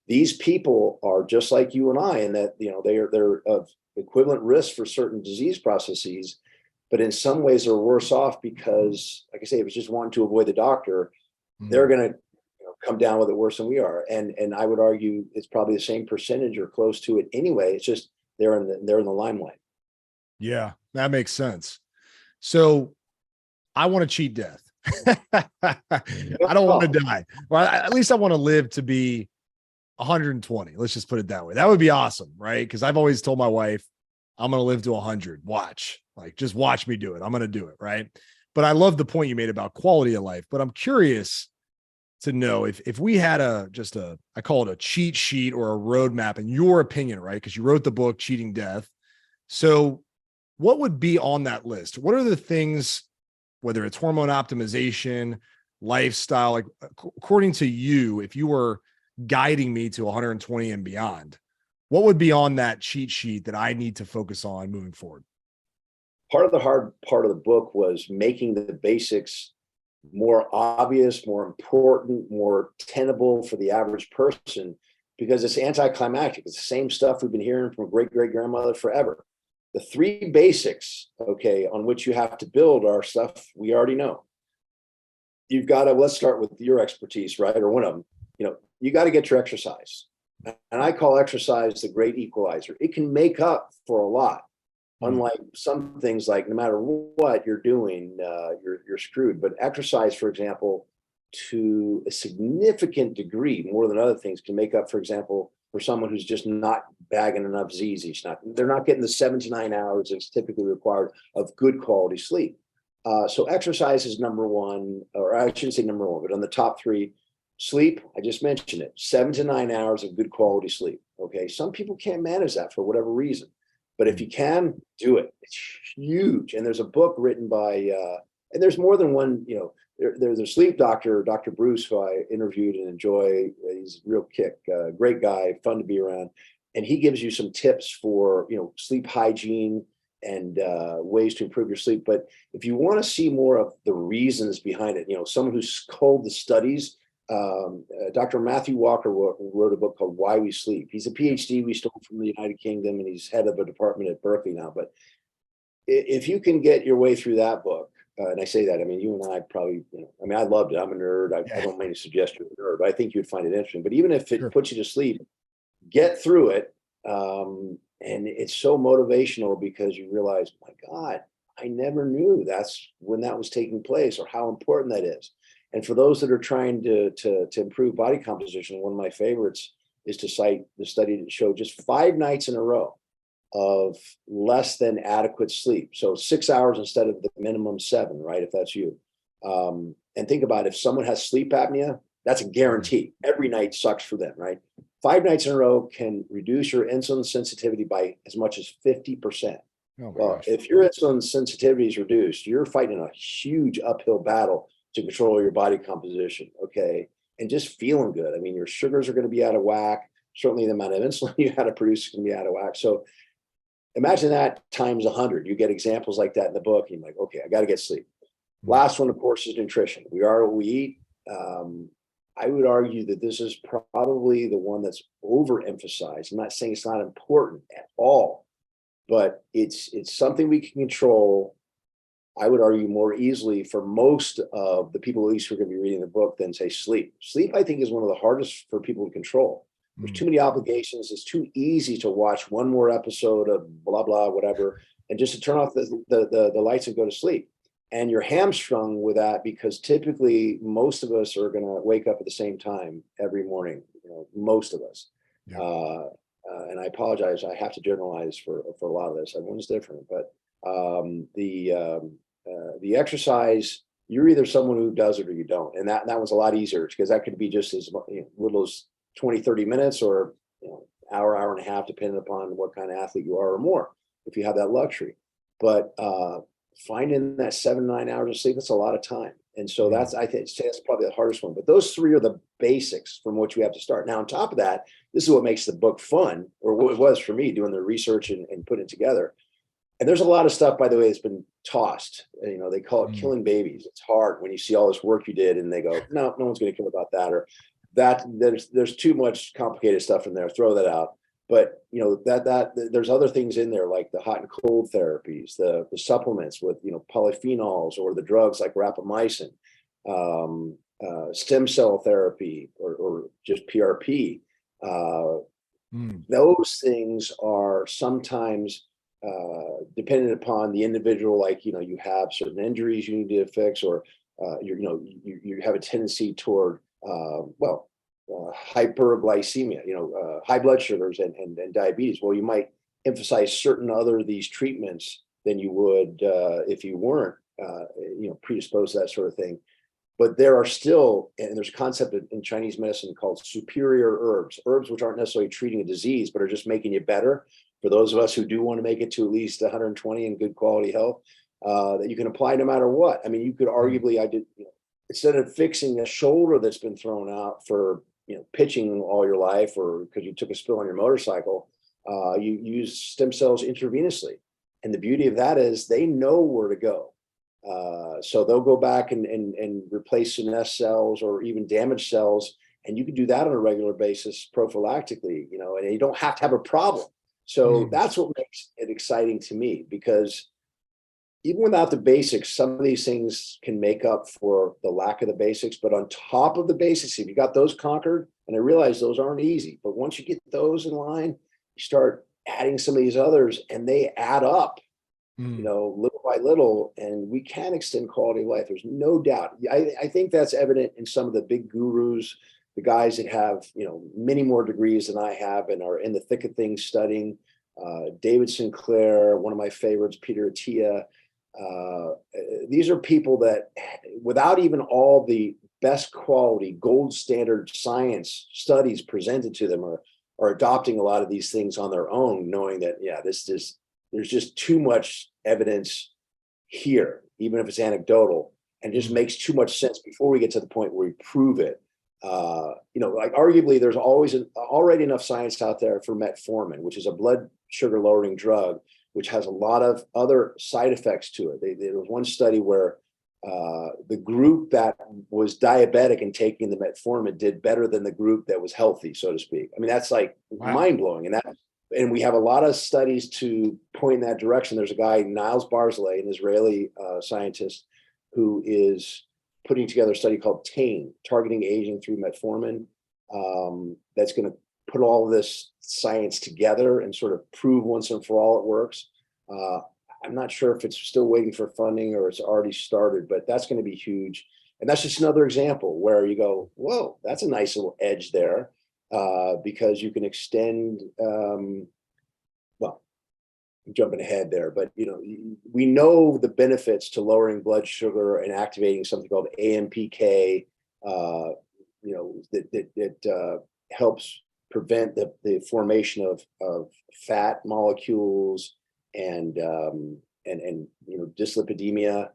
these people are just like you and I, and that they're of equivalent risk for certain disease processes, but in some ways they're worse off because, like I say, if it's just wanting to avoid the doctor, they're going to come down with it worse than we are. And I would argue it's probably the same percentage or close to it anyway. It's just they're in the limelight. Yeah, that makes sense. So I want to cheat death. I don't want to die. Well, at least I want to live to be 120. Let's just put it that way. That would be awesome, right? Because I've always told my wife, I'm going to live to 100. Just watch me do it. I'm going to do it, right? But I love the point you made about quality of life. But I'm curious to know if we had I call it a cheat sheet or a roadmap in your opinion, right? Because you wrote the book, Cheating Death. So what would be on that list? What are the things, whether it's hormone optimization, lifestyle, like according to you, if you were guiding me to 120 and beyond, what would be on that cheat sheet that I need to focus on moving forward? Part of the hard part of the book was making the basics more obvious, more important, more tenable for the average person, because it's anticlimactic. It's the same stuff we've been hearing from great-great-grandmother forever. The 3 basics, okay, on which you have to build are stuff we already know. You've got to, let's start with your expertise, right? Or one of them, you got to get your exercise. And I call exercise the great equalizer. It can make up for a lot. Unlike some things, like no matter what you're doing, you're screwed. But exercise, for example, to a significant degree, more than other things, can make up, for example, for someone who's just not bagging enough Z's each night. They're not getting the 7 to 9 hours that's typically required of good quality sleep. So exercise is number one, or I shouldn't say number one, but on the top three. Sleep, I just mentioned it, 7 to 9 hours of good quality sleep. Okay. Some people can't manage that for whatever reason, but if you can, do it. It's huge. And there's a book written by, and there's more than one, there's a sleep doctor, Dr. Bruce, who I interviewed and enjoy. He's a real kick, great guy, fun to be around. And he gives you some tips for, sleep hygiene and ways to improve your sleep. But if you want to see more of the reasons behind it, someone who's culled the studies, Dr. Matthew Walker wrote a book called Why We Sleep. He's a PhD we stole from the United Kingdom, and he's head of a department at Berkeley now. But if you can get your way through that book, and I say that, I mean, you and I probably, I loved it. I'm a nerd. I don't mean to suggest you're a nerd, but I think you'd find it interesting. But even if it puts you to sleep, get through it. And it's so motivational because you realize, my God, I never knew that's when that was taking place or how important that is. And for those that are trying to improve body composition, one of my favorites is to cite the study that showed just 5 nights in a row of less than adequate sleep. So 6 hours instead of the minimum 7, right? If that's you. And think about if someone has sleep apnea, that's a guarantee. Every night sucks for them, right? 5 nights in a row can reduce your insulin sensitivity by as much as 50%. Well, if your insulin sensitivity is reduced, you're fighting a huge uphill battle to control your body composition, okay? And just feeling good. I mean, your sugars are going to be out of whack. Certainly the amount of insulin you had to produce is going to be out of whack. So imagine that times 100. You get examples like that in the book. And you're like, okay, I got to get sleep. Last one, of course, is nutrition. We are what we eat. I would argue that this is probably the one that's overemphasized. I'm not saying it's not important at all, but it's something we can control, I would argue, more easily for most of the people, at least who are going to be reading the book, than say sleep. Sleep, I think, is one of the hardest for people to control. There's too many obligations. It's too easy to watch one more episode of blah, blah, whatever, and just to turn off the lights and go to sleep. And you're hamstrung with that because typically most of us are going to wake up at the same time every morning, most of us. Yeah. And I apologize. I have to generalize for a lot of this. Everyone's different, but the exercise, you're either someone who does it or you don't. And that was a lot easier because that could be just as little as 20, 30 minutes or hour and a half, depending upon what kind of athlete you are or more, if you have that luxury. But finding that 7, 9 hours of sleep, that's a lot of time. And so I think that's probably the hardest one. But those 3 are the basics from which we have to start. Now, on top of that, this is what makes the book fun, or what it was for me doing the research and putting it together. And there's a lot of stuff, by the way, that's been tossed. They call it killing babies. It's hard when you see all this work you did and they go, no one's going to care about that, or that there's too much complicated stuff in there. Throw that out. But that there's other things in there like the hot and cold therapies, the supplements with polyphenols, or the drugs like rapamycin, stem cell therapy, or just PRP. Those things are sometimes dependent upon the individual. Like you have certain injuries you need to fix, or you have a tendency toward hyperglycemia, high blood sugars and diabetes. Well, you might emphasize certain other of these treatments than you would if you weren't, predisposed to that sort of thing. But there are still, and there's a concept in Chinese medicine called superior herbs which aren't necessarily treating a disease, but are just making you better. For those of us who do want to make it to at least 120 in good quality health, that you can apply no matter what. I mean, you could arguably, instead of fixing a shoulder that's been thrown out for pitching all your life, or because you took a spill on your motorcycle, you use stem cells intravenously. And the beauty of that is they know where to go. So they'll go back and replace senescent cells or even damaged cells. And you can do that on a regular basis prophylactically, and you don't have to have a problem. So that's what makes it exciting to me, because even without the basics, some of these things can make up for the lack of the basics. But on top of the basics, if you got those conquered, and I realize those aren't easy, but once you get those in line, you start adding some of these others and they add up, little by little, and we can extend quality of life. There's no doubt. I think that's evident in some of the big gurus the guys that have, many more degrees than I have and are in the thick of things studying. David Sinclair, one of my favorites, Peter Attia. These are people that, without even all the best quality gold standard science studies presented to them, are adopting a lot of these things on their own, knowing that, there's just too much evidence here, even if it's anecdotal, and just makes too much sense before we get to the point where we prove it. Like arguably there's already enough science out there for metformin, which is a blood sugar lowering drug, which has a lot of other side effects to it. There was one study where the group that was diabetic and taking the metformin did better than the group that was healthy, so to speak. I mean, that's like mind blowing. And we have a lot of studies to point in that direction. There's a guy, Niles Barzilay, an Israeli scientist, who is putting together a study called TAME, Targeting Aging Through Metformin, that's going to put all of this science together and sort of prove once and for all it works. I'm not sure if it's still waiting for funding or it's already started, but that's going to be huge. And that's just another example where you go, whoa, that's a nice little edge there, because you can extend, I'm jumping ahead there, but we know the benefits to lowering blood sugar and activating something called AMPK, that helps prevent the formation of fat molecules and dyslipidemia.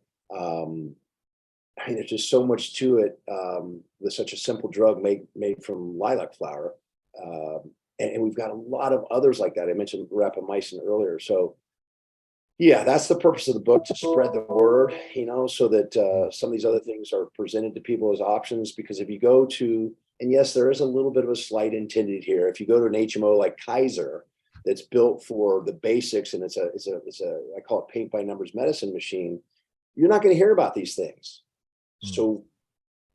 There's just so much to it with such a simple drug made from lilac flower. And we've got a lot of others like that. I mentioned rapamycin earlier. So yeah, that's the purpose of the book, to spread the word, so that some of these other things are presented to people as options. Because if you go to, and yes, there is a little bit of a slight intended here. If you go to an HMO like Kaiser, that's built for the basics, and it's a I call it paint by numbers medicine machine, you're not going to hear about these things. So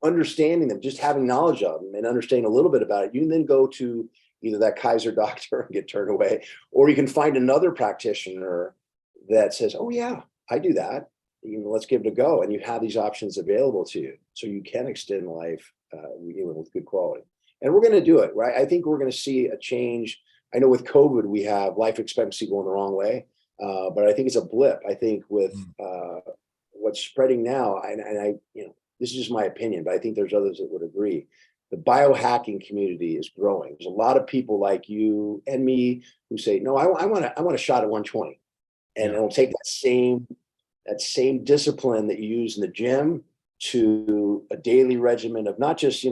understanding them, just having knowledge of them and understanding a little bit about it, you can then go to either that Kaiser doctor and get turned away, or you can find another practitioner that says, oh yeah, I do that. Let's give it a go. And you have these options available to you, so you can extend life with good quality. And we're going to do it, right? I think we're going to see a change. I know with COVID, we have life expectancy going the wrong way, but I think it's a blip. I think with what's spreading now, and I, this is just my opinion, but I think there's others that would agree. The biohacking community is growing. There's a lot of people like you and me who say, no, I want a shot at 120. And it'll take that same discipline that you use in the gym to a daily regimen of not just,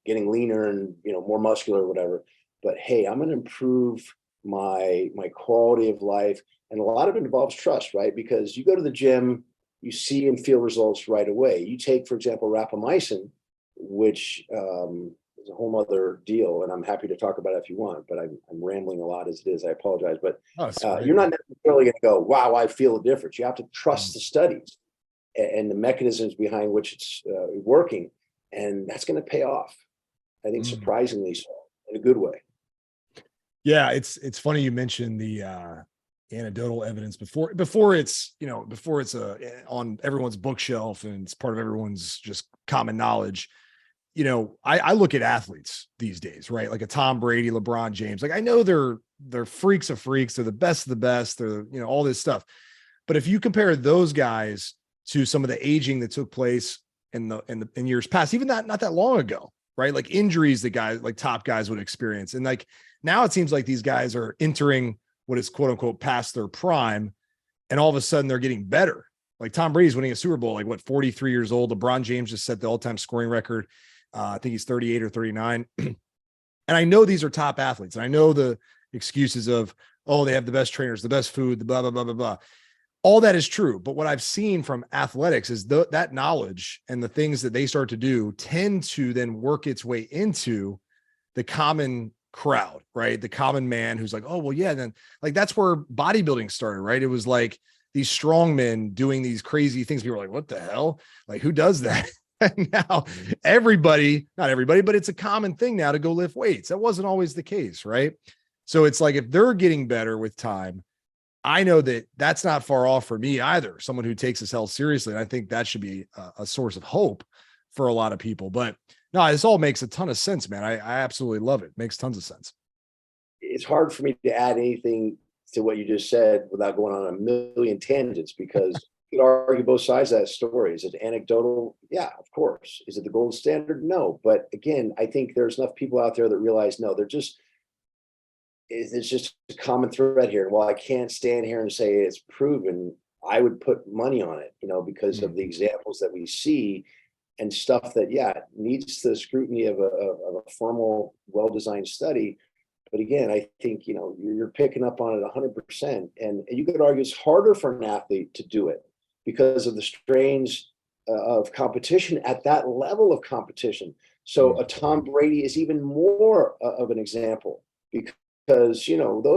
getting leaner and, more muscular or whatever, but hey, I'm going to improve my quality of life. And a lot of it involves trust, right? Because you go to the gym, you see and feel results right away. You take, for example, rapamycin, which is a whole other deal, and I'm happy to talk about it if you want, but I'm rambling a lot as it is. I apologize, but you're not necessarily going to go, wow, I feel a difference. You have to trust the studies and the mechanisms behind which it's working, and that's going to pay off. I think surprisingly so, in a good way. Yeah, it's funny you mentioned the anecdotal evidence before it's on everyone's bookshelf and it's part of everyone's just common knowledge. I look at athletes these days, right? Like a Tom Brady, LeBron James. Like I know they're freaks of freaks. They're the best of the best. They're, all this stuff. But if you compare those guys to some of the aging that took place in years past, even not that long ago, right? Like injuries that guys, like top guys would experience. And like now it seems like these guys are entering what is quote unquote past their prime. And all of a sudden they're getting better. Like Tom Brady's winning a Super Bowl, like 43 years old. LeBron James just set the all-time scoring record. I think he's 38 or 39. And I know these are top athletes. And I know the excuses of, oh, they have the best trainers, the best food, the blah, blah, blah, blah, blah. All that is true. But what I've seen from athletics is that knowledge and the things that they start to do tend to then work its way into the common crowd, right? The common man who's like, oh, well, yeah. Then like, that's where bodybuilding started, right? It was like these strong men doing these crazy things. People were like, what the hell? Like, who does that? And now not everybody, but it's a common thing now to go lift weights. That wasn't always the case, right? So it's like, if they're getting better with time, I know that that's not far off for me either. Someone who takes his health seriously. And I think that should be a source of hope for a lot of people. But No, this all makes a ton of sense, man. I absolutely love it. Makes tons of sense. It's hard for me to add anything to what you just said without going on a million tangents, because you could argue both sides of that story. Is it anecdotal? Yeah, of course. Is it the gold standard? No. But again, I think there's enough people out there that realize, no, it's just a common thread here. And while I can't stand here and say it's proven, I would put money on it, because of the examples that we see and stuff that, yeah, needs the scrutiny of a formal, well-designed study. But again, I think, you're picking up on it 100%. And you could argue it's harder for an athlete to do it because of the strains of competition at that level of competition. So a Tom Brady is even more of an example, because those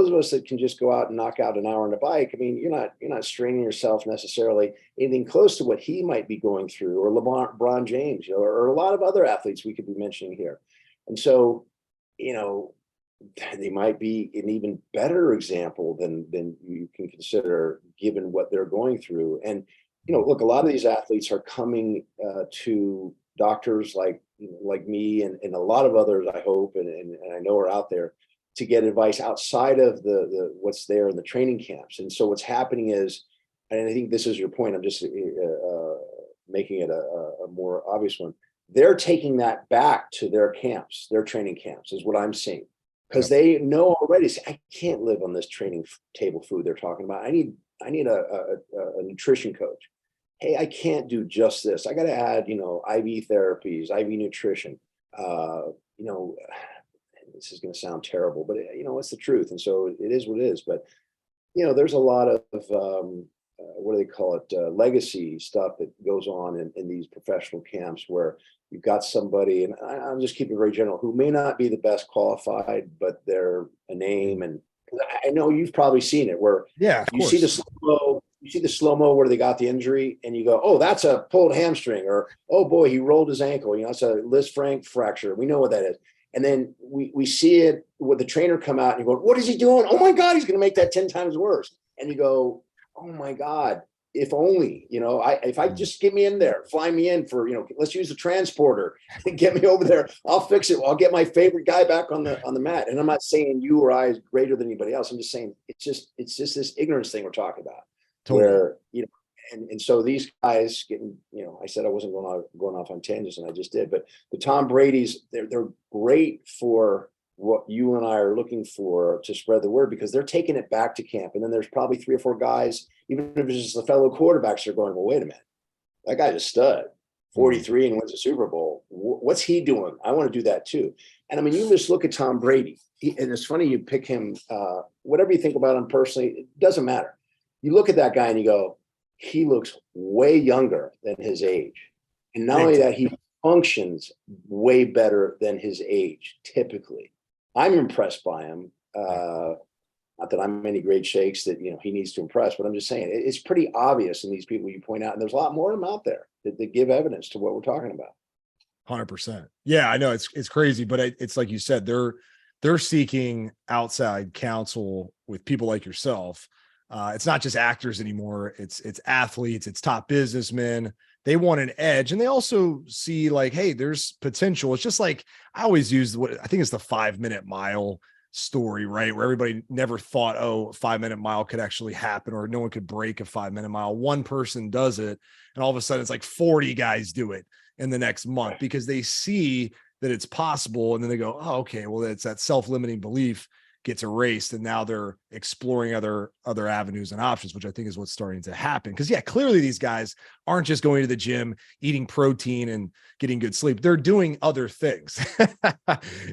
of us that can just go out and knock out an hour on a bike, I mean, you're not straining yourself necessarily anything close to what he might be going through, or LeBron James, or a lot of other athletes we could be mentioning here. And so, they might be an even better example than you can consider, given what they're going through. And look, a lot of these athletes are coming to doctors like me and a lot of others, I hope, and I know are out there, to get advice outside of the what's there in the training camps. And so what's happening is, and I think this is your point, I'm just making it a more obvious one, they're taking that back to their camps, their training camps, is what I'm seeing. Because they know already, I can't live on this training table food they're talking about. I need a nutrition coach. Hey, I can't do just this. I got to add, IV therapies, IV nutrition. This is going to sound terrible, but it's the truth. And so it is what it is. But, there's a lot of, what do they call it? Legacy stuff that goes on in these professional camps, where you've got somebody, and I'm just keeping it very general, who may not be the best qualified, but they're a name. And I know you've probably seen it, where you see the slow-mo where they got the injury, and you go, oh, that's a pulled hamstring, or, oh boy, he rolled his ankle. It's a Liz Frank fracture. We know what that is. And then we see it with the trainer come out, and you go, what is he doing? Oh my God, he's going to make that 10 times worse. And you go, oh my God, if only, if I just get me in there, fly me in for, let's use the transporter and get me over there. I'll fix it. I'll get my favorite guy back on the mat. And I'm not saying you or I is greater than anybody else. I'm just saying it's just this ignorance thing we're talking about. Totally. Where, and so these guys getting, I said I wasn't going off on tangents, and I just did, but the Tom Brady's, they're great for what you and I are looking for to spread the word, because they're taking it back to camp. And then there's probably 3 or 4 guys, even if it's just the fellow quarterbacks, are going, well, wait a minute, that guy's a stud, 43 and wins a Super Bowl. What's he doing? I want to do that too. And I mean, you just look at Tom Brady, and it's funny you pick him, whatever you think about him personally, it doesn't matter. You look at that guy and you go, he looks way younger than his age. And not only that, he functions way better than his age, typically. I'm impressed by him. Not that I'm any great shakes that, he needs to impress, but I'm just saying it's pretty obvious in these people you point out. And there's a lot more of them out there that give evidence to what we're talking about. 100%. Yeah, I know it's crazy, but it's like you said, they're seeking outside counsel with people like yourself. It's not just actors anymore. It's athletes, it's top businessmen. They want an edge, and they also see like, hey, there's potential. It's just like, I always use what I think is the 5-minute mile story, right? Where everybody never thought, oh, a 5-minute mile could actually happen, or no one could break a 5-minute mile. One person does it, and all of a sudden it's like 40 guys do it in the next month, because they see that it's possible. And then they go, oh, okay, well, it's that self-limiting belief gets erased, and now they're exploring other avenues and options, which I think is what's starting to happen. Because clearly these guys aren't just going to the gym, eating protein and getting good sleep. They're doing other things.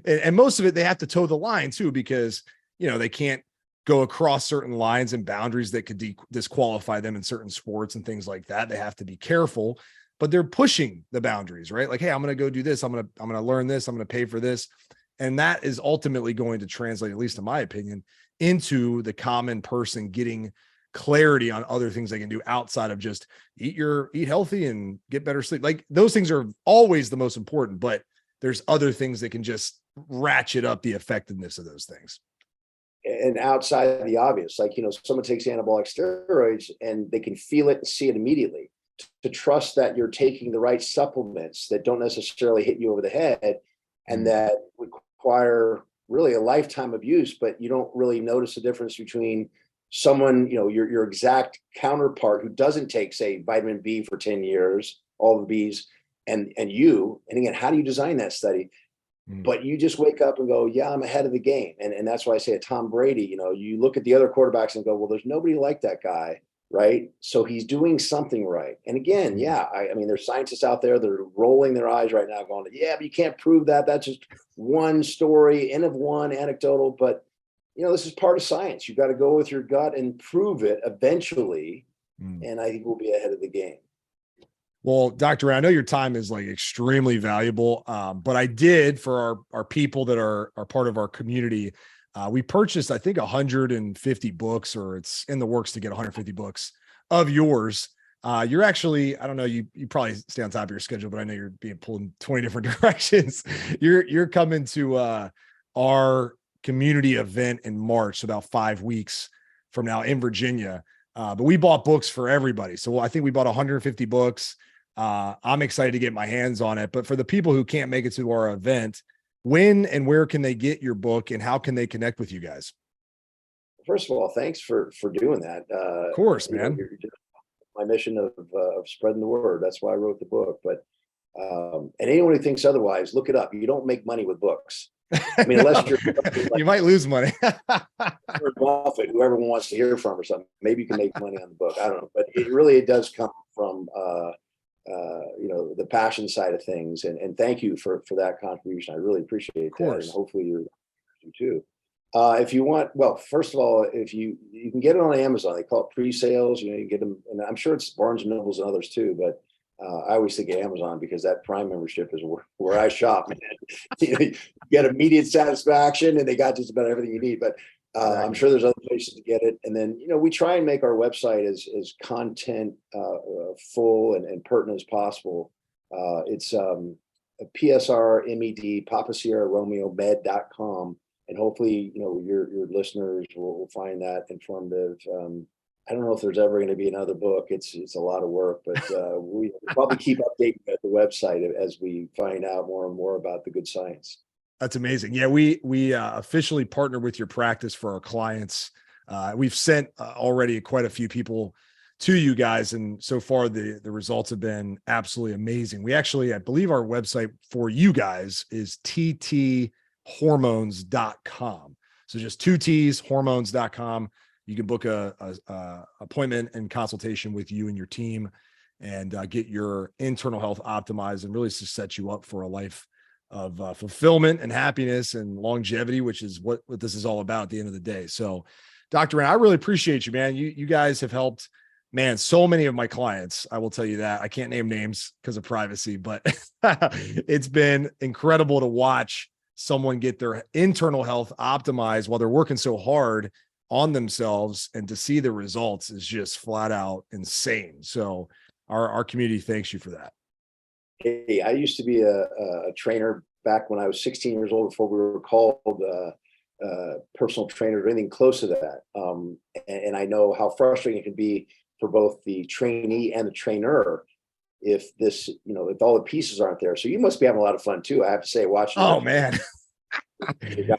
and most of it, they have to toe the line too, because, they can't go across certain lines and boundaries that could disqualify them in certain sports and things like that. They have to be careful, but they're pushing the boundaries, right? Like, hey, I'm going to go do this. I'm going to learn this. I'm going to pay for this. And that is ultimately going to translate, at least in my opinion, into the common person getting clarity on other things they can do outside of just eat healthy and get better sleep. Like, those things are always the most important, but there's other things that can just ratchet up the effectiveness of those things. And outside of the obvious, like, someone takes anabolic steroids and they can feel it and see it immediately. to trust that you're taking the right supplements that don't necessarily hit you over the head and that require really a lifetime of use, but you don't really notice the difference between someone, your exact counterpart who doesn't take, say, vitamin B for 10 years, all the Bs, and you. And again, how do you design that study? But you just wake up and go, yeah, I'm ahead of the game. And that's why I say a Tom Brady, you look at the other quarterbacks and go, well, there's nobody like that guy, right? So he's doing something right. And again, I mean, there's scientists out there that are rolling their eyes right now going, yeah, but you can't prove that. That's just one story, N of one, anecdotal. But, this is part of science. You've got to go with your gut and prove it eventually. And I think we'll be ahead of the game. Well, Dr. Rand, I know your time is like extremely valuable, but I did for our people that are part of our community. We purchased, I think, 150 books, or it's in the works to get 150 books of yours. You're actually, I don't know, you probably stay on top of your schedule, but I know you're being pulled in 20 different directions. You're coming to our community event in March, about 5 weeks from now in Virginia. But we bought books for everybody. So I think we bought 150 books. I'm excited to get my hands on it. But for the people who can't make it to our event, when and where can they get your book, and how can they connect with you guys? First of all, thanks for doing that. Of course, man. My mission of spreading the word. That's why I wrote the book. But and anyone who thinks otherwise, look it up. You don't make money with books. I mean, unless you're like, you might lose money. Buffett, whoever wants to hear from or something, maybe you can make money on the book. I don't know, but it does come from the passion side of things. And thank you for that contribution. I really appreciate that, and hopefully you too. If you want, well, first of all, if you can get it on Amazon, they call it pre-sales. You get them, and I'm sure it's Barnes and Nobles and others too. But I always think of Amazon because that Prime membership is where I shop. Man. You get immediate satisfaction, and they got just about everything you need. But I'm sure there's other places to get it. And then we try and make our website as content full and pertinent as possible. It's PSRMED, Papa Sierra Romeo Med.com. And hopefully, your listeners will find that informative. I don't know if there's ever going to be another book. It's a lot of work, but we probably keep updating the website as we find out more and more about the good science. That's amazing. Yeah, we officially partner with your practice for our clients. We've sent already quite a few people to you guys, and so far the results have been absolutely amazing. We actually, I believe our website for you guys is tthormones.com. So just 2 T's, hormones.com. You can book a appointment and consultation with you and your team and get your internal health optimized, and really just set you up for a life of fulfillment and happiness and longevity, which is what this is all about at the end of the day. So Dr. Rand, I really appreciate you, man. You guys have helped, man, so many of my clients. I will tell you that. I can't name names because of privacy, but it's been incredible to watch someone get their internal health optimized while they're working so hard on themselves, and to see the results is just flat out insane. So our community thanks you for that. Hey, I used to be a trainer back when I was 16 years old, before we were called personal trainers or anything close to that. And I know how frustrating it can be for both the trainee and the trainer if if all the pieces aren't there. So you must be having a lot of fun too, I have to say, watching. Oh, man.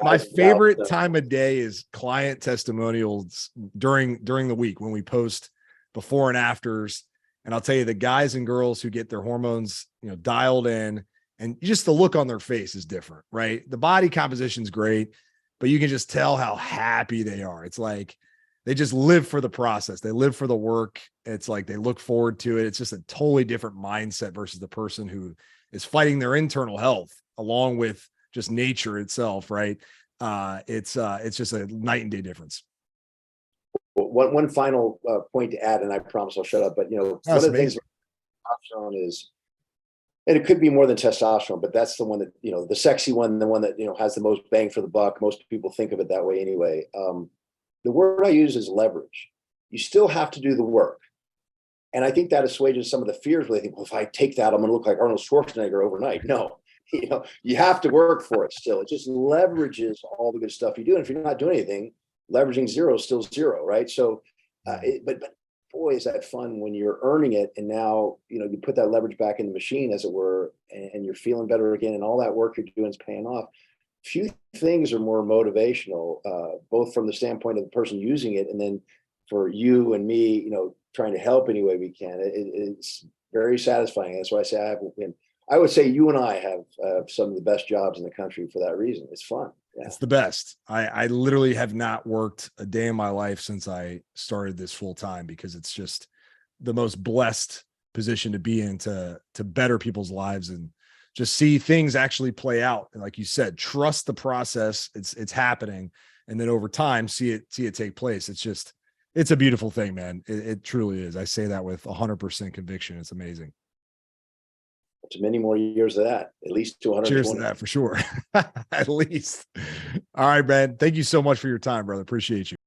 My favorite time of day is client testimonials during the week when we post before and afters. And I'll tell you, the guys and girls who get their hormones, dialed in, and just the look on their face is different, right? The body composition is great, but you can just tell how happy they are. It's like they just live for the process. They live for the work. It's like they look forward to it. It's just a totally different mindset versus the person who is fighting their internal health along with just nature itself, right? It's just a night and day difference. One final point to add, and I promise I'll shut up. But one of the things testosterone is, and it could be more than testosterone, but that's the one that the sexy one, the one that has the most bang for the buck. Most people think of it that way anyway. The word I use is leverage. You still have to do the work, and I think that assuages some of the fears where they think, well, if I take that, I'm going to look like Arnold Schwarzenegger overnight. No. You have to work for it still. It just leverages all the good stuff you do. And if you're not doing anything, leveraging zero is still zero, right? So, but boy, is that fun when you're earning it. And now, you put that leverage back in the machine, as it were, and you're feeling better again. And all that work you're doing is paying off. Few things are more motivational, both from the standpoint of the person using it, and then for you and me, trying to help any way we can. It's very satisfying. That's why I say I would say you and I have some of the best jobs in the country for that reason. It's fun. Yeah. It's the best. I literally have not worked a day in my life since I started this full time, because it's just the most blessed position to be in, to better people's lives and just see things actually play out. And like you said, trust the process. It's happening. And then over time, see it take place. It's a beautiful thing, man. It truly is. I say that with 100% conviction. It's amazing. To many more years of that, at least to 120. Cheers to that for sure. At least. All right, man. Thank you so much for your time, brother. Appreciate you.